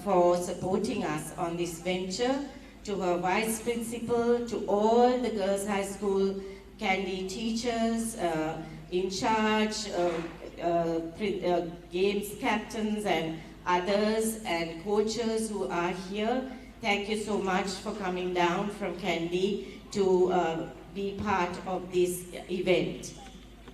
For supporting us on this venture, to her vice principal, to all the Girls High School Kandy teachers in charge, games captains and others and coaches who are here. Thank you so much for coming down from Kandy to be part of this event.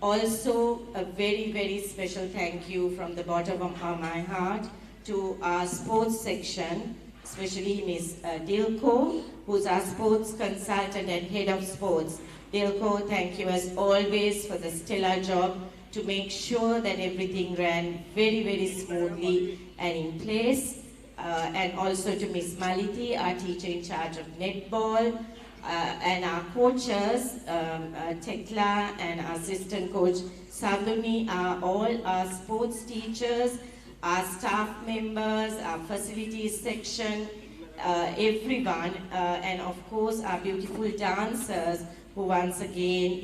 Also, a very, very special thank you from the bottom of my heart to our sports section, especially Ms. Dilko, who's our sports consultant and head of sports. Dilko, thank you as always for the stellar job to make sure that everything ran very, very smoothly and in place. And also to Ms. Maliti, our teacher in charge of netball, and our coaches, Tekla and our assistant coach Saduni, are all our sports teachers, our staff members, our facilities section, everyone, and of course our beautiful dancers who once again,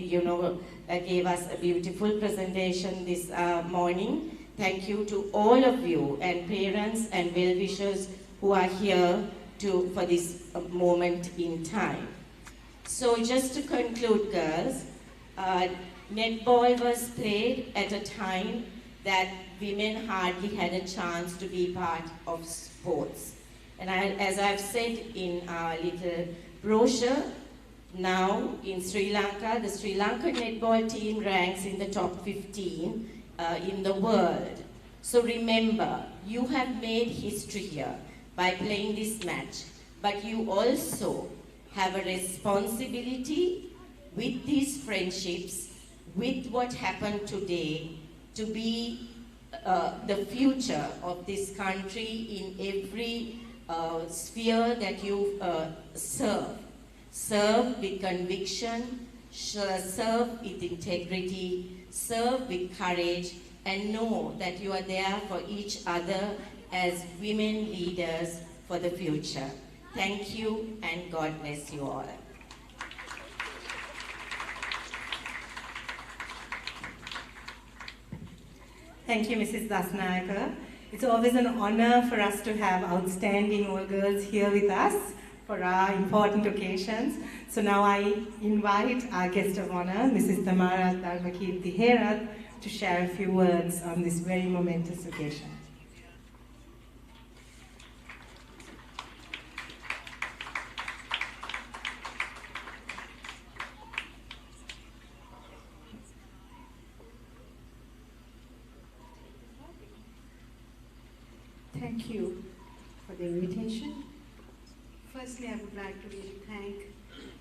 gave us a beautiful presentation this morning. Thank you to all of you and parents and well-wishers who are here for this moment in time. So just to conclude, girls, netball was played at a time that women hardly had a chance to be part of sports. And as I've said in our little brochure, now in Sri Lanka, the Sri Lankan netball team ranks in the top 15 in the world. So remember, you have made history here by playing this match, but you also have a responsibility with these friendships, with what happened today, to be the future of this country in every sphere that you serve. Serve with conviction, serve with integrity, serve with courage, and know that you are there for each other as women leaders for the future. Thank you, and God bless you all. Thank you, Mrs. Dasnayaka. It's always an honor for us to have outstanding old girls here with us for our important occasions. So now I invite our guest of honor, Mrs. Tamara Dharmakirti Herath, to share a few words on this very momentous occasion. Thank you for the invitation. Firstly, I would like to really thank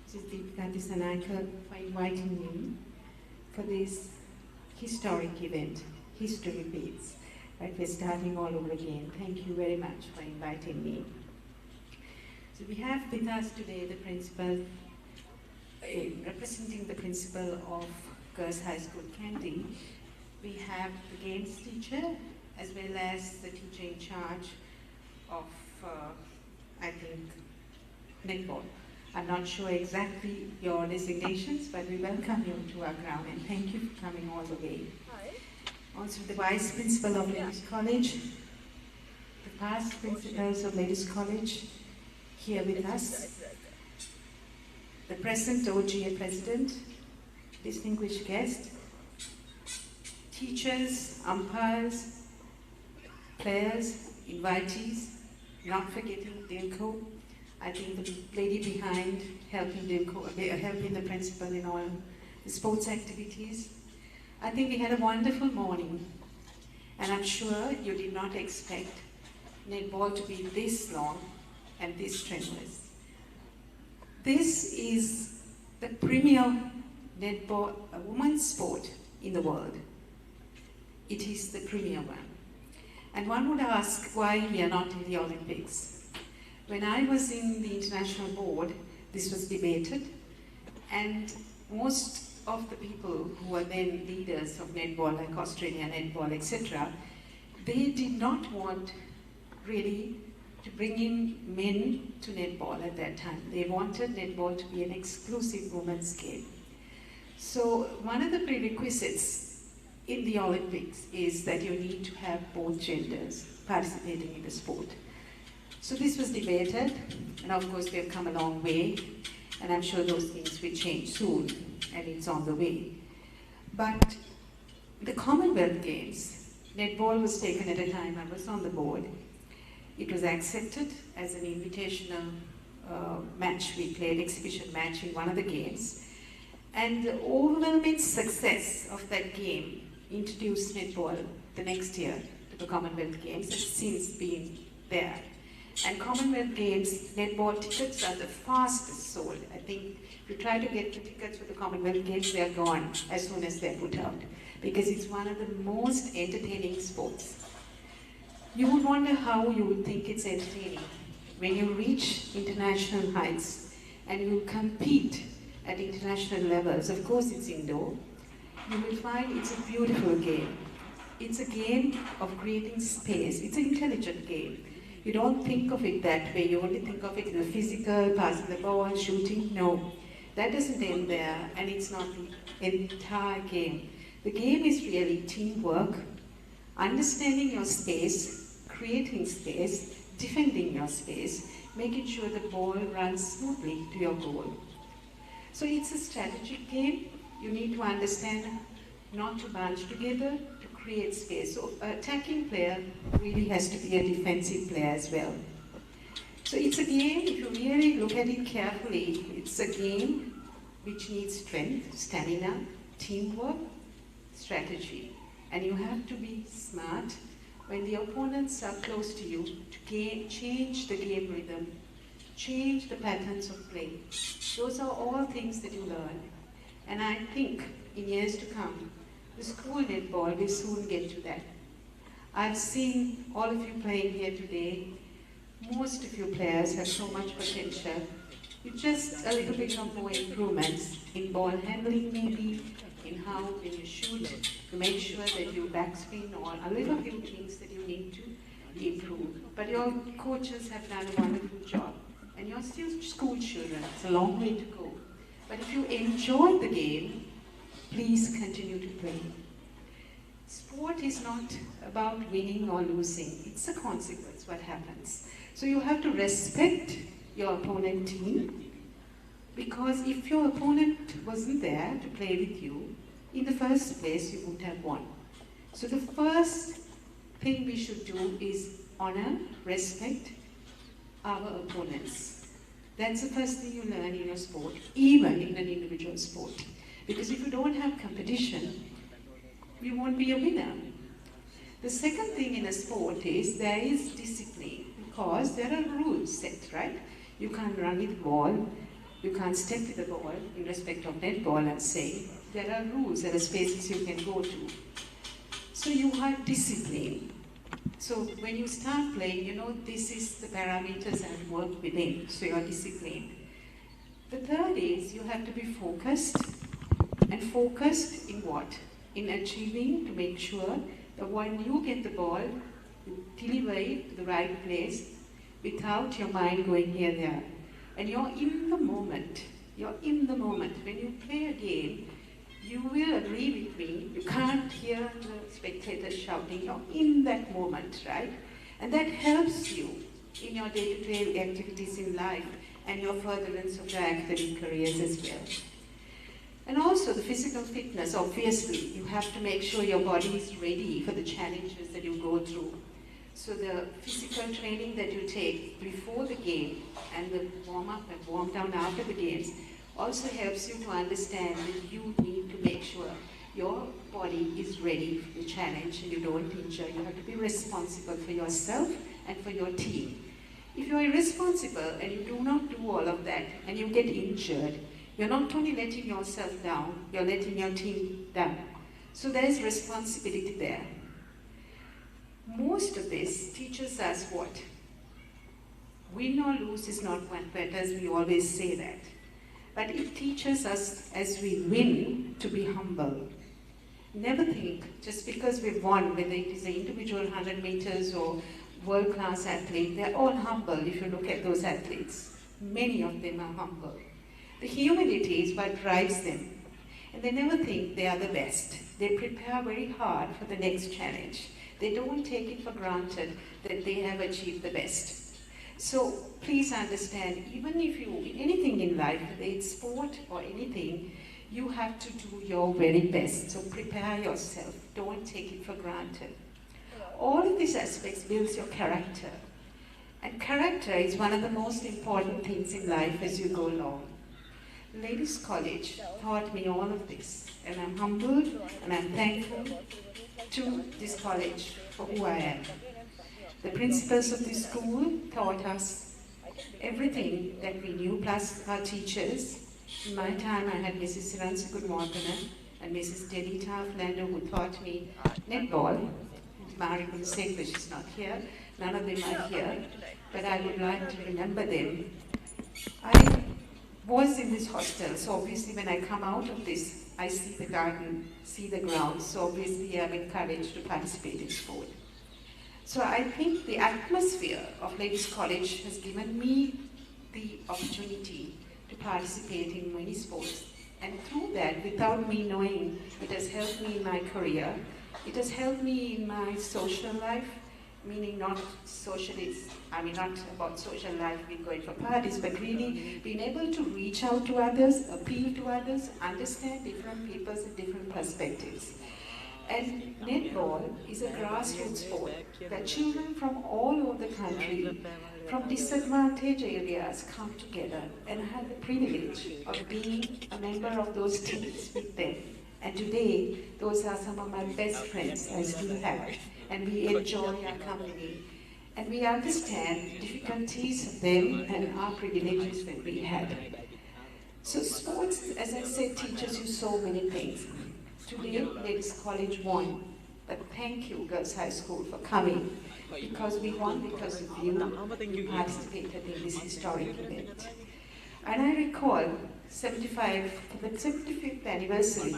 Mrs. Deepika Dissanayake for inviting me for this historic event. History repeats, right? We're starting all over again. Thank you very much for inviting me. So we have with us today the principal, representing the principal of Girls High School Kandy. We have the games teacher, as well as the teacher in charge of, I think, netball. I'm not sure exactly your designations, but we welcome you to our ground and thank you for coming all the way. Hi. Also the Vice Principal of Ladies College, the past principals of Ladies College here with us, the present OGA President, distinguished guests, teachers, umpires, players, invitees, not forgetting Dilko. I think the lady behind helping the principal in all the sports activities. I think we had a wonderful morning, and I'm sure you did not expect netball to be this long and this strenuous. This is the premier netball, a women's sport in the world. It is the premier one. And one would ask why we are not in the Olympics. When I was in the international board, this was debated, and most of the people who were then leaders of netball, like Australia netball, etc., they did not want really to bring in men to netball at that time. They wanted netball to be an exclusive women's game. So one of the prerequisites in the Olympics is that you need to have both genders participating in the sport. So this was debated, and of course we have come a long way, and I'm sure those things will change soon, and it's on the way. But The Commonwealth Games, netball was taken at a time I was on the board. It was accepted as an invitational match. We played exhibition match in one of the games. And the overwhelming success of that game introduced netball the next year to the Commonwealth Games. It's since been there. And Commonwealth Games, netball tickets are the fastest sold. I think if you try to get the tickets for the Commonwealth Games, they are gone as soon as they're put out, because it's one of the most entertaining sports. You would wonder how you would think it's entertaining when you reach international heights and you compete at international levels. Of course, it's indoor. You will find it's a beautiful game. It's a game of creating space. It's an intelligent game. You don't think of it that way. You only think of it in a physical, passing the ball, shooting. No, that doesn't end there, and it's not the entire game. The game is really teamwork, understanding your space, creating space, defending your space, making sure the ball runs smoothly to your goal. So it's a strategic game. You need to understand not to bunch together, to create space. So an attacking player really has to be a defensive player as well. So it's a game, if you really look at it carefully, it's a game which needs strength, stamina, teamwork, strategy. And you have to be smart when the opponents are close to you to change the game rhythm, change the patterns of play. Those are all things that you learn. And I think in years to come, the school netball will soon get to that. I've seen all of you playing here today. Most of you players have so much potential. With just a little bit of more improvements in ball handling maybe, in how when you shoot, to make sure that you backspin, or a little few things that you need to improve. But your coaches have done a wonderful job. And you're still school children, it's a long way to go. But if you enjoy the game, please continue to play. Sport is not about winning or losing, it's a consequence, what happens. So you have to respect your opponent team, because if your opponent wasn't there to play with you, in the first place you would have won. So the first thing we should do is honor, respect our opponents. That's the first thing you learn in a sport, even in an individual sport. Because if you don't have competition, you won't be a winner. The second thing in a sport is there is discipline, because there are rules set, right? You can't run with the ball, you can't step with the ball in respect of netball, and say. There are rules, there are spaces you can go to. So you have discipline. So when you start playing, you know this is the parameters that work within, so you are disciplined. The third is you have to be focused, and focused in what? In achieving, to make sure that when you get the ball, you deliver it to the right place without your mind going here and there. And you're in the moment. You're in the moment. When you play a game, you will agree with me, you can't hear the spectators shouting, you're in that moment, right? And that helps you in your day-to-day activities in life and your furtherance of your academic careers as well. And also the physical fitness, obviously, you have to make sure your body is ready for the challenges that you go through. So the physical training that you take before the game and the warm-up and warm-down after the games also helps you to understand that you need to make sure your body is ready for the challenge and you don't injure. You have to be responsible for yourself and for your team. If you're irresponsible and you do not do all of that and you get injured, you're not only letting yourself down, you're letting your team down. So there's responsibility there. Most of this teaches us what? Win or lose is not what matters, we always say that. But it teaches us as we win to be humble. Never think, just because we've won, whether it is an individual 100 meters or world-class athlete, they're all humble if you look at those athletes. Many of them are humble. The humility is what drives them. And they never think they are the best. They prepare very hard for the next challenge. They don't take it for granted that they have achieved the best. So please understand, even if you, in anything in life, whether it's sport or anything, You have to do your very best, so prepare yourself. Don't take it for granted. All of these aspects builds your character. And character is one of the most important things in life as you go along. Ladies College taught me all of this, and I'm humbled and I'm thankful to this college for who I am. The principals of this school taught us everything that we knew, plus our teachers. In my time, I had Mrs. Siransi Gudmorgana and Mrs. Delita Flander, who taught me netball. Mari Kunsekla, she's not here. None of them are here, but I would like to remember them. I was in this hostel, so obviously when I come out of this, I see the garden, see the grounds, so obviously I'm encouraged to participate in sport. So I think the atmosphere of Ladies College has given me the opportunity to participate in many sports. And through that, without me knowing, it has helped me in my career. It has helped me in my social life, meaning not socialist, not about social life, being going for parties, but really being able to reach out to others, appeal to others, understand different people's and different perspectives. And netball is a grassroots sport that children from all over the country, from disadvantaged areas, come together and have the privilege of being a member of those teams with them. And today, those are some of my best friends I still have, and we enjoy our company. And we understand the difficulties of them and our privileges that we had. So sports, as I said, teaches you so many things. Today, Ladies College won, but thank you, Girls High School, for coming, because we won because of you. You participated in this historic event. And I recall for the 75th anniversary,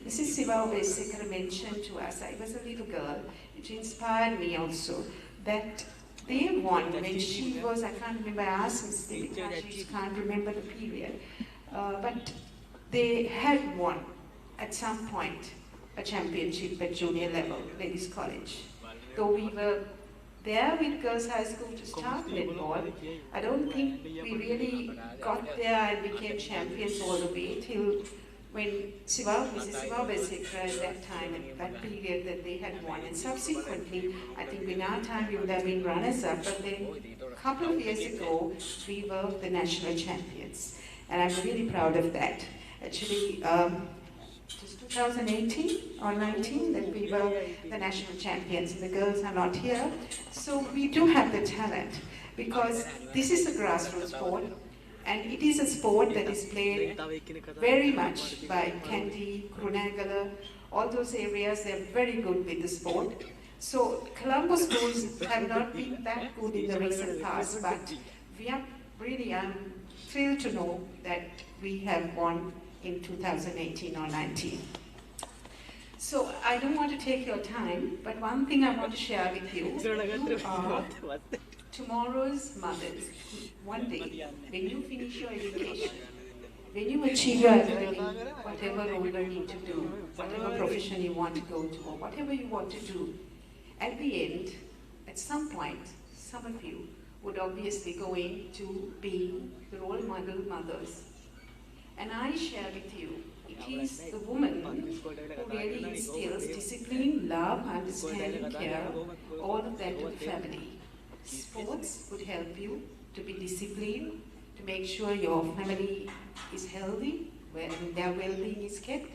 Mrs. Siva Vesekara mentioned to us, I was a little girl, which inspired me also, that they won when she was, I can't remember, I asked Mrs. Devika, she can't remember the period, but they had won at some point a championship at junior level, Ladies College. Though we were there with Girls High School to start netball, I don't think we really got there and became champions all the way till when Mrs. Siva Besekra at that time, at that period that they had won. And subsequently, I think in our time we would have been runners-up, but then a couple of years ago, we were the national champions. And I'm really proud of that. Actually, just 2018 or 19 that we were the national champions. The girls are not here. So we do have the talent, because this is a grassroots sport. And it is a sport that is played very much by Kandy, Kurunegala, all those areas. They're very good with the sport. So Colombo schools have not been that good in the recent past, but we are really, I'm thrilled to know that we have won in 2018 or 19. So I don't want to take your time, but one thing I want to share with you, you are tomorrow's mothers. One day, when you finish your education, when you achieve your academic, whatever role you need to do, whatever profession you want to go to, or whatever you want to do, at the end, at some point, some of you would obviously go into being the role model mothers. And I share with you, it is the woman who really instills discipline, love, understanding, care, all of that to the family. Sports would help you to be disciplined, to make sure your family is healthy, where their well-being is kept,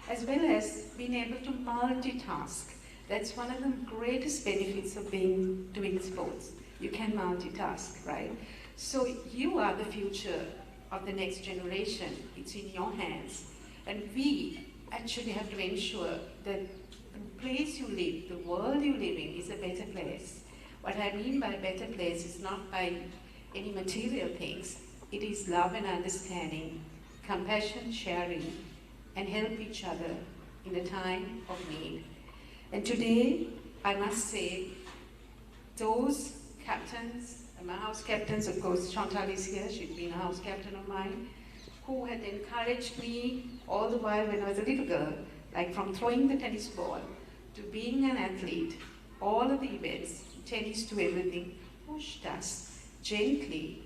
as well as being able to multitask. That's one of the greatest benefits of doing sports. You can multitask, right? So you are the future of the next generation. It's in your hands. And we actually have to ensure that the place you live, the world you live in, is a better place. What I mean by better place is not by any material things. It is love and understanding, compassion, sharing, and help each other in a time of need. And today, I must say, those captains, and my house captains, of course, Chantal is here, she's been a house captain of mine, who had encouraged me all the while when I was a little girl, like from throwing the tennis ball to being an athlete, all of the events, tennis to everything, pushed us gently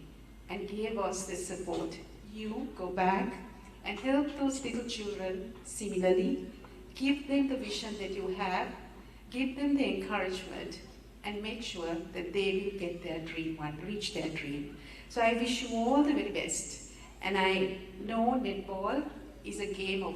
and gave us the support. You go back and help those little children similarly. Give them the vision that you have, give them the encouragement, and make sure that they will get their dream one, reach their dream. So I wish you all the very best. And I know netball is a game of,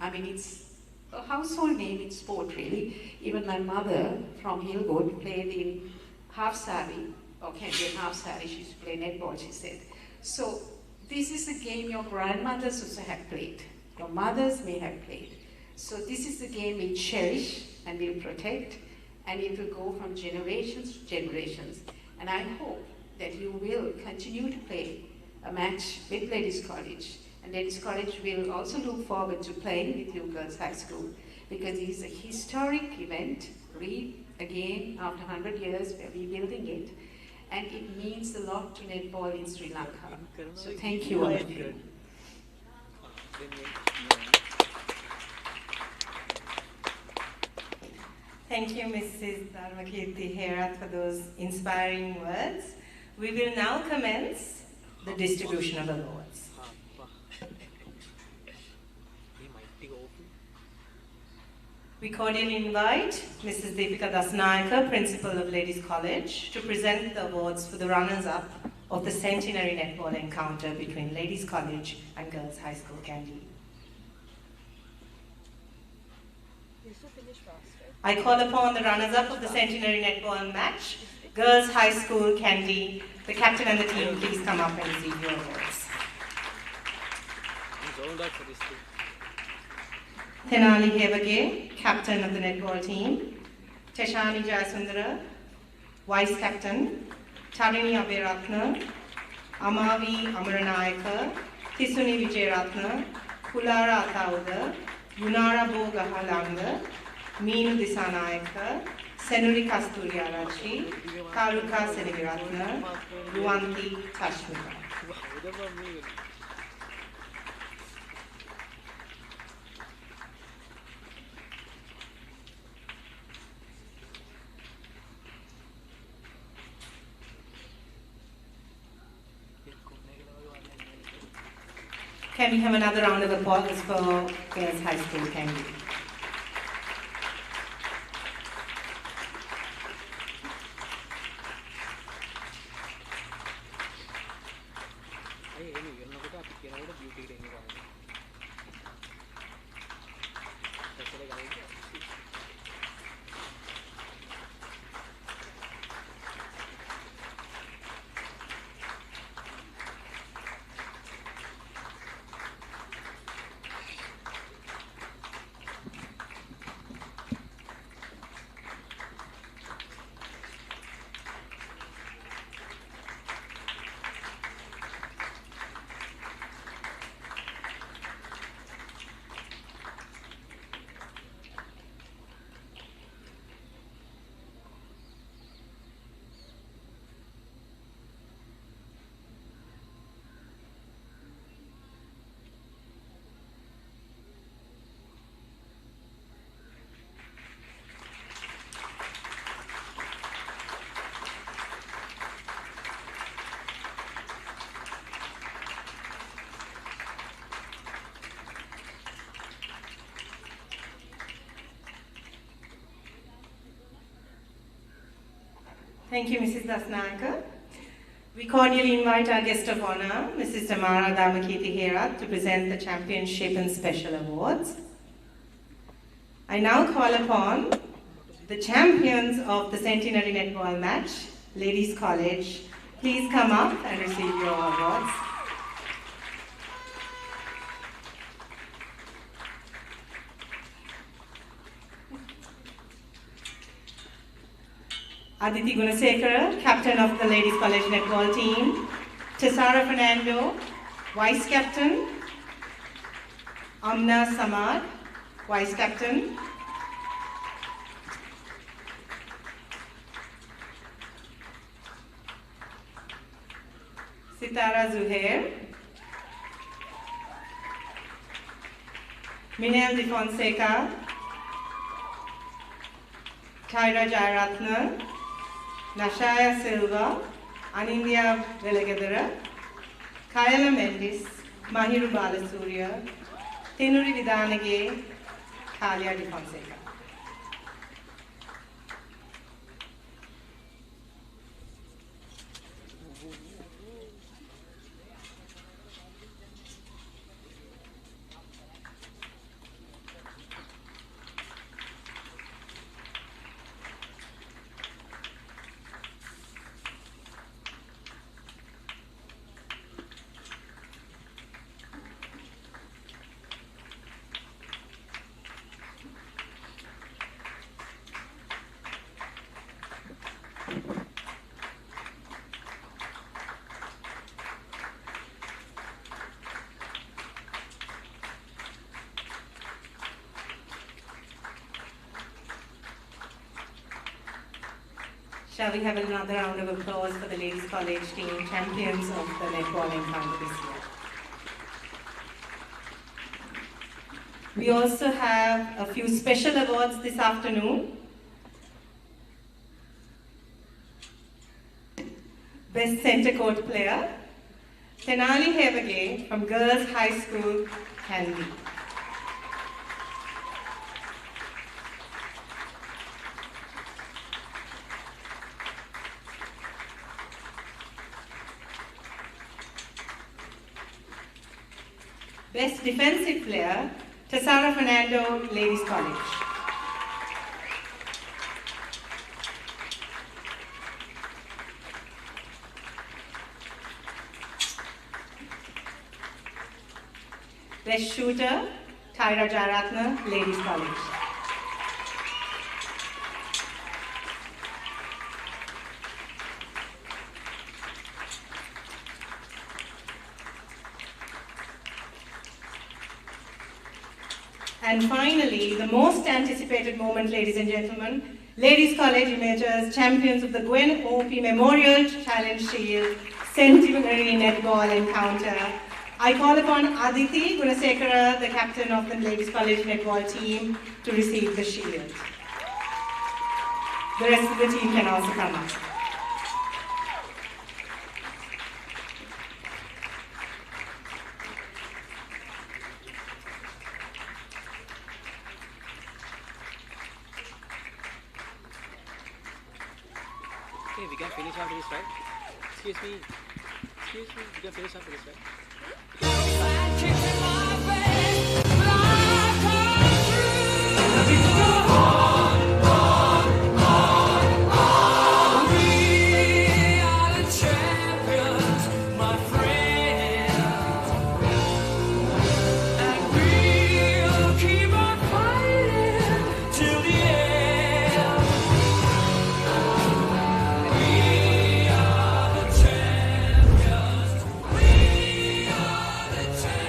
it's a household name in sport really. Even my mother from Hillwood played in half sari, or can be in half sari, she used to play netball, she said. So this is a game your grandmothers also have played, your mothers may have played. So this is a game we cherish and we'll protect, and it will go from generations to generations. And I hope that you will continue to play a match with Ladies College. And Ladies College will also look forward to playing with you Girls High School, because it is a historic event. Again, after 100 years, we're rebuilding it. And it means a lot to netball in Sri Lanka. So thank you all of you. Thank you, Mrs. Dharmakirti Herat, for those inspiring words. We will now commence the distribution of awards. We cordially invite Mrs. Deepika Dasnayaka, Principal of Ladies College, to present the awards for the runners-up of the Centenary Netball encounter between Ladies College and Girls High School Kandy. I call upon the runners-up of the Centenary Netball match, Girls High School Kandy. The captain and the team, please come up and receive your awards. Tenali Hevage, captain of the netball team. Teshani Jayasundara, vice captain. Tarini Aberatna, Amavi Amaranayaka, Tisuni Vijayaratna, Kulara Atauda, Yunara Bogahalanga, Meenu Disanayaka, Senuri Kasturiarachi, Karuka Seniviratna, Ruanti Tashmika. Can we have another round of applause for Girls High School Kandy? Thank you, Mrs. Dasnayaka. We cordially invite our guest of honor, Mrs. Tamara Dharmakirti Herat, to present the championship and special awards. I now call upon the champions of the Centenary Netball match, Ladies College. Please come up and receive your awards. Aditi Gunasekara, captain of the Ladies College Netball team. Tessara Fernando, vice captain. Amna Samad, vice captain. Sitara Zuhair. Minel De Fonseca. Tyra Jairatna. Nashaya Silva, Anindya Velagadara, Kayala Mendis, Mahiru Balasurya, Thenuri Vidanage, Kalia de Fonseca. Shall we have another round of applause for the Ladies College team, champions of the netball encounter this year. We also have a few special awards this afternoon. Best Centre Court Player, Tenali Hevage from Girls High School, Kandy. Best Defensive Player, Tessara Fernando, Ladies College. Best Shooter, Tyra Jaratna, Ladies College. And finally, the most anticipated moment, ladies and gentlemen, Ladies College Imagers, champions of the Gwen O.P. Memorial Challenge Shield, Centenary Netball Encounter. I call upon Aditi Gunasekara, the captain of the Ladies College Netball team, to receive the shield. The rest of the team can also come up. Okay, we can finish after this, right? Excuse me, we can finish after this, right?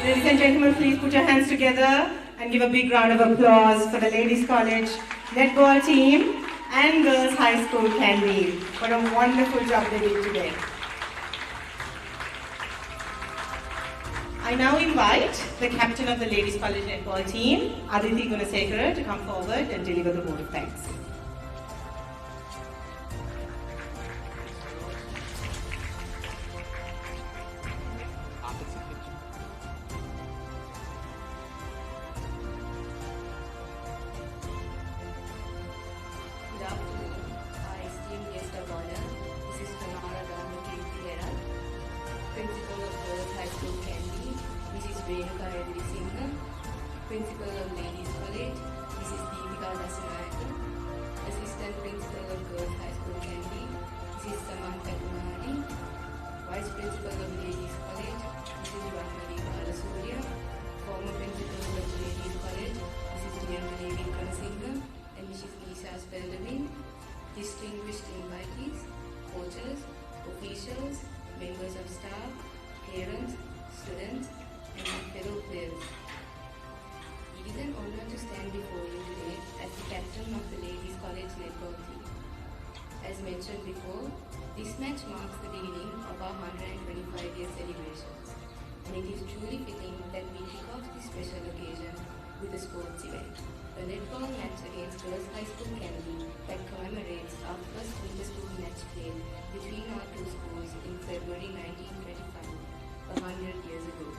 Ladies and gentlemen, please put your hands together and give a big round of applause for the Ladies College Netball team and Girls High School Kandy. What a wonderful job they did today. I now invite the captain of the Ladies College Netball team, Aditi Gunasekara, to come forward and deliver the vote of thanks. Good afternoon, our esteemed guest of honor, Mrs. Kanara Ramakirthihera, Principal of Girls High School Kandy, Mrs. Renuka Edri Singha, Principal of Ladies College, Mrs. Deepika Dasanayaka, Assistant Principal of Girls High School Kandy, Mrs. Samantha Kumari, Vice Principal of Ladies College, Mrs. Vanmali Balasurya, Former Principal of Ladies College, Mrs. Nirmali Vikramasinghe, and Mrs. Nisha Spellavin, distinguished invitees, coaches, officials, members of staff, parents, students, and fellow players. It is an honor to stand before you today as the captain of the Ladies College Netball team. As mentioned before, this match marks the beginning of our 125-year celebrations, and it is truly fitting that we kick off this special occasion with a sports event. A netball match against Girls High School Kandy that commemorates our first inter-school match played between our two schools in February 1925, 100 years ago.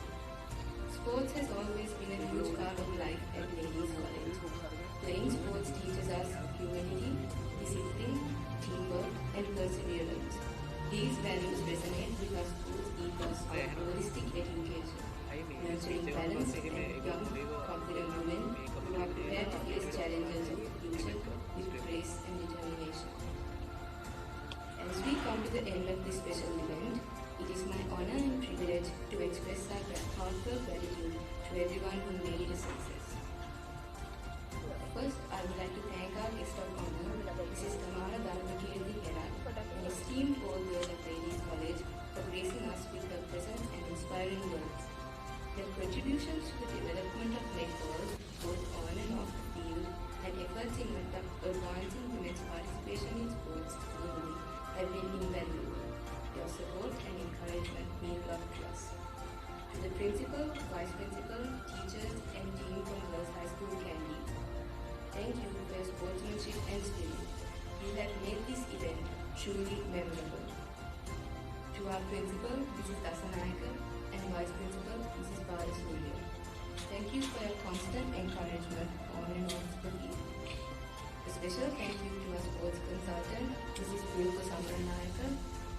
Sports has always been a huge part of life at Ladies College. Playing sports teaches us humility, discipline, teamwork, and perseverance. These values resonate with our school's ethos of holistic education, nurturing balanced and young, confident women who are prepared to face challenges of the future with grace and determination. As we come to the end of this special event, it is my honor and privilege to express our heartfelt gratitude to everyone who made it a success. First, I would like to thank our guest of honor, Mrs. Kandy, an esteemed old girl at Ladies College, for gracing us with her presence and inspiring words. Their contributions to the development of netball, both on and off the field, and efforts in advancing women's participation in sports globally have been invaluable. Your support and encouragement mean a lot to us. To the principal, vice principal, teachers, and team from Girls High School Kandy, thank you for your sportsmanship and spirit. You have made this event truly memorable. To our principal, Mrs. Dasanayaka, and vice principal, Mrs. Balasurya, thank you for your constant encouragement on and off the field. A special thank you to our sports consultant, Mrs. Pulko Samranayaka,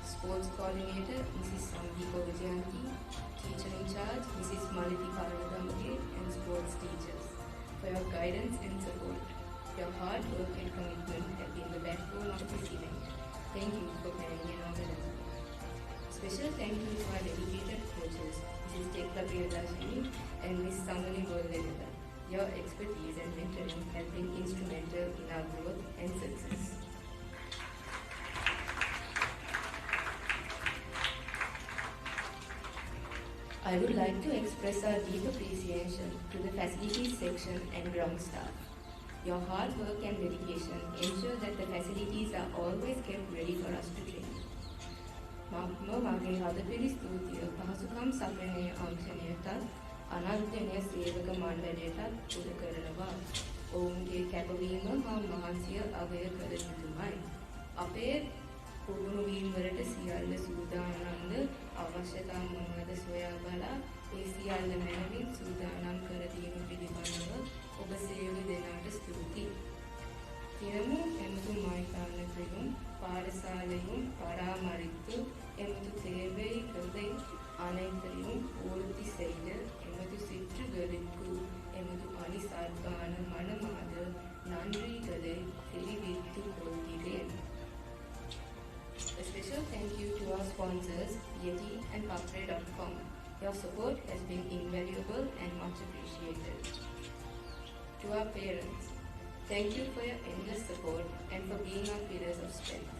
sports coordinator, Mrs. Sandeepa Vijayanti, teacher in charge, Mrs. Maliti Paradamage, and sports teachers, for your guidance and support. Your hard work and commitment have been the backbone of this event. Thank you for planning and organizing. Special thank you to our dedicated coaches, Mrs. Tekla Priyadashini and Ms. Samani Bollegada. Your expertise and mentoring have been instrumental in our growth and success. I would like to express our deep appreciation to the facilities section and ground staff. Your hard work and dedication ensure that the facilities are always kept ready for us to train. මගේ හදපිරි ස්තුතිය පහසුකම් සපයනය අංශනයටත් අනර්ජනය සේවක මණ්ඩලයටත් පුද කරනවා. ඔවුන්ගේ කැපවීම හා මහන්සිය අගය කළ යුතුමයි. අපේ පුහුණු වීමවලට සියල්ල සූදානම්ද අවශ්‍යතා මොනවද සොයා බලා ඒ සියල්ල මැනවින් සූදානම් කර දීම පිළිබඳව ඔබ සියලු දෙනාට ස්තුතියි. தினமு எமது மாய்க்கானத்தையும் பாடசாலையும் பராமரித்து எமது தேவைகளை அனைத்தையும் பூர்த்தி செய்த எமது சிற்றுகளுக்கு எமது அணிசார்பான மனமாத நன்றிகளை தெரிவித்துக் கொள்கிறேன். A special thank you to our sponsors, Yeti and Papre.com. Your support has been invaluable and much appreciated. To our parents, thank you for your endless support and for being our pillars of strength.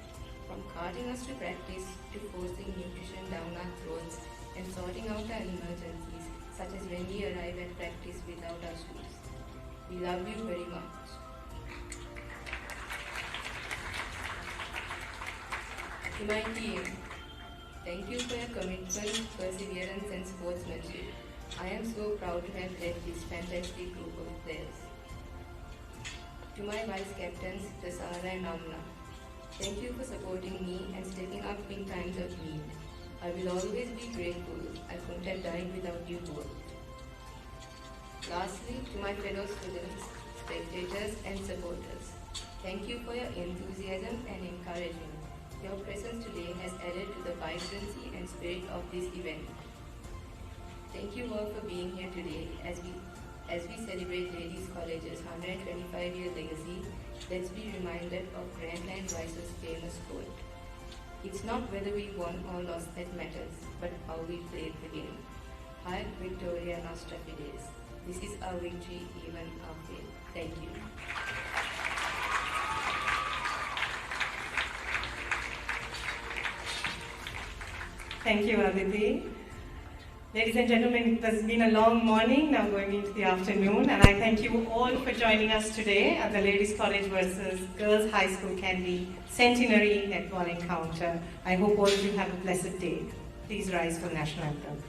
From carting us to practice to forcing nutrition down our throats and sorting out our emergencies, such as when we arrive at practice without our shoes. We love you very much. To my team, thank you for your commitment, perseverance and sportsmanship. I am so proud to have led this fantastic group of players. To my vice captains, Tasara and Amna, thank you for supporting me and stepping up in times of need. I will always be grateful. I couldn't have died without you both. Lastly, to my fellow students, spectators and supporters, thank you for your enthusiasm and encouragement. Your presence today has added to the vibrancy and spirit of this event. Thank you all for being here today as we celebrate Ladies College's 125-year legacy. Let's be reminded of Grandland Rice's famous quote. It's not whether we won or lost that matters, but how we played the game. Hi, Victoria Nostra Fides. This is our victory, even our faith. Thank you. Thank you, Aditi. Ladies and gentlemen, it has been a long morning, now going into the afternoon, and I thank you all for joining us today at the Ladies College versus Girls High School Kandy Centenary Netball encounter. I hope all of you have a blessed day. Please rise for national anthem.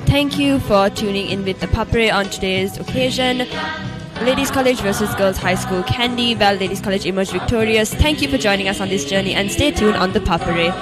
Thank you for tuning in with the Papre on today's occasion. Ladies College versus Girls High School Kandy. Well, Ladies College emerged victorious. Thank you for joining us on this journey and stay tuned on the Papre.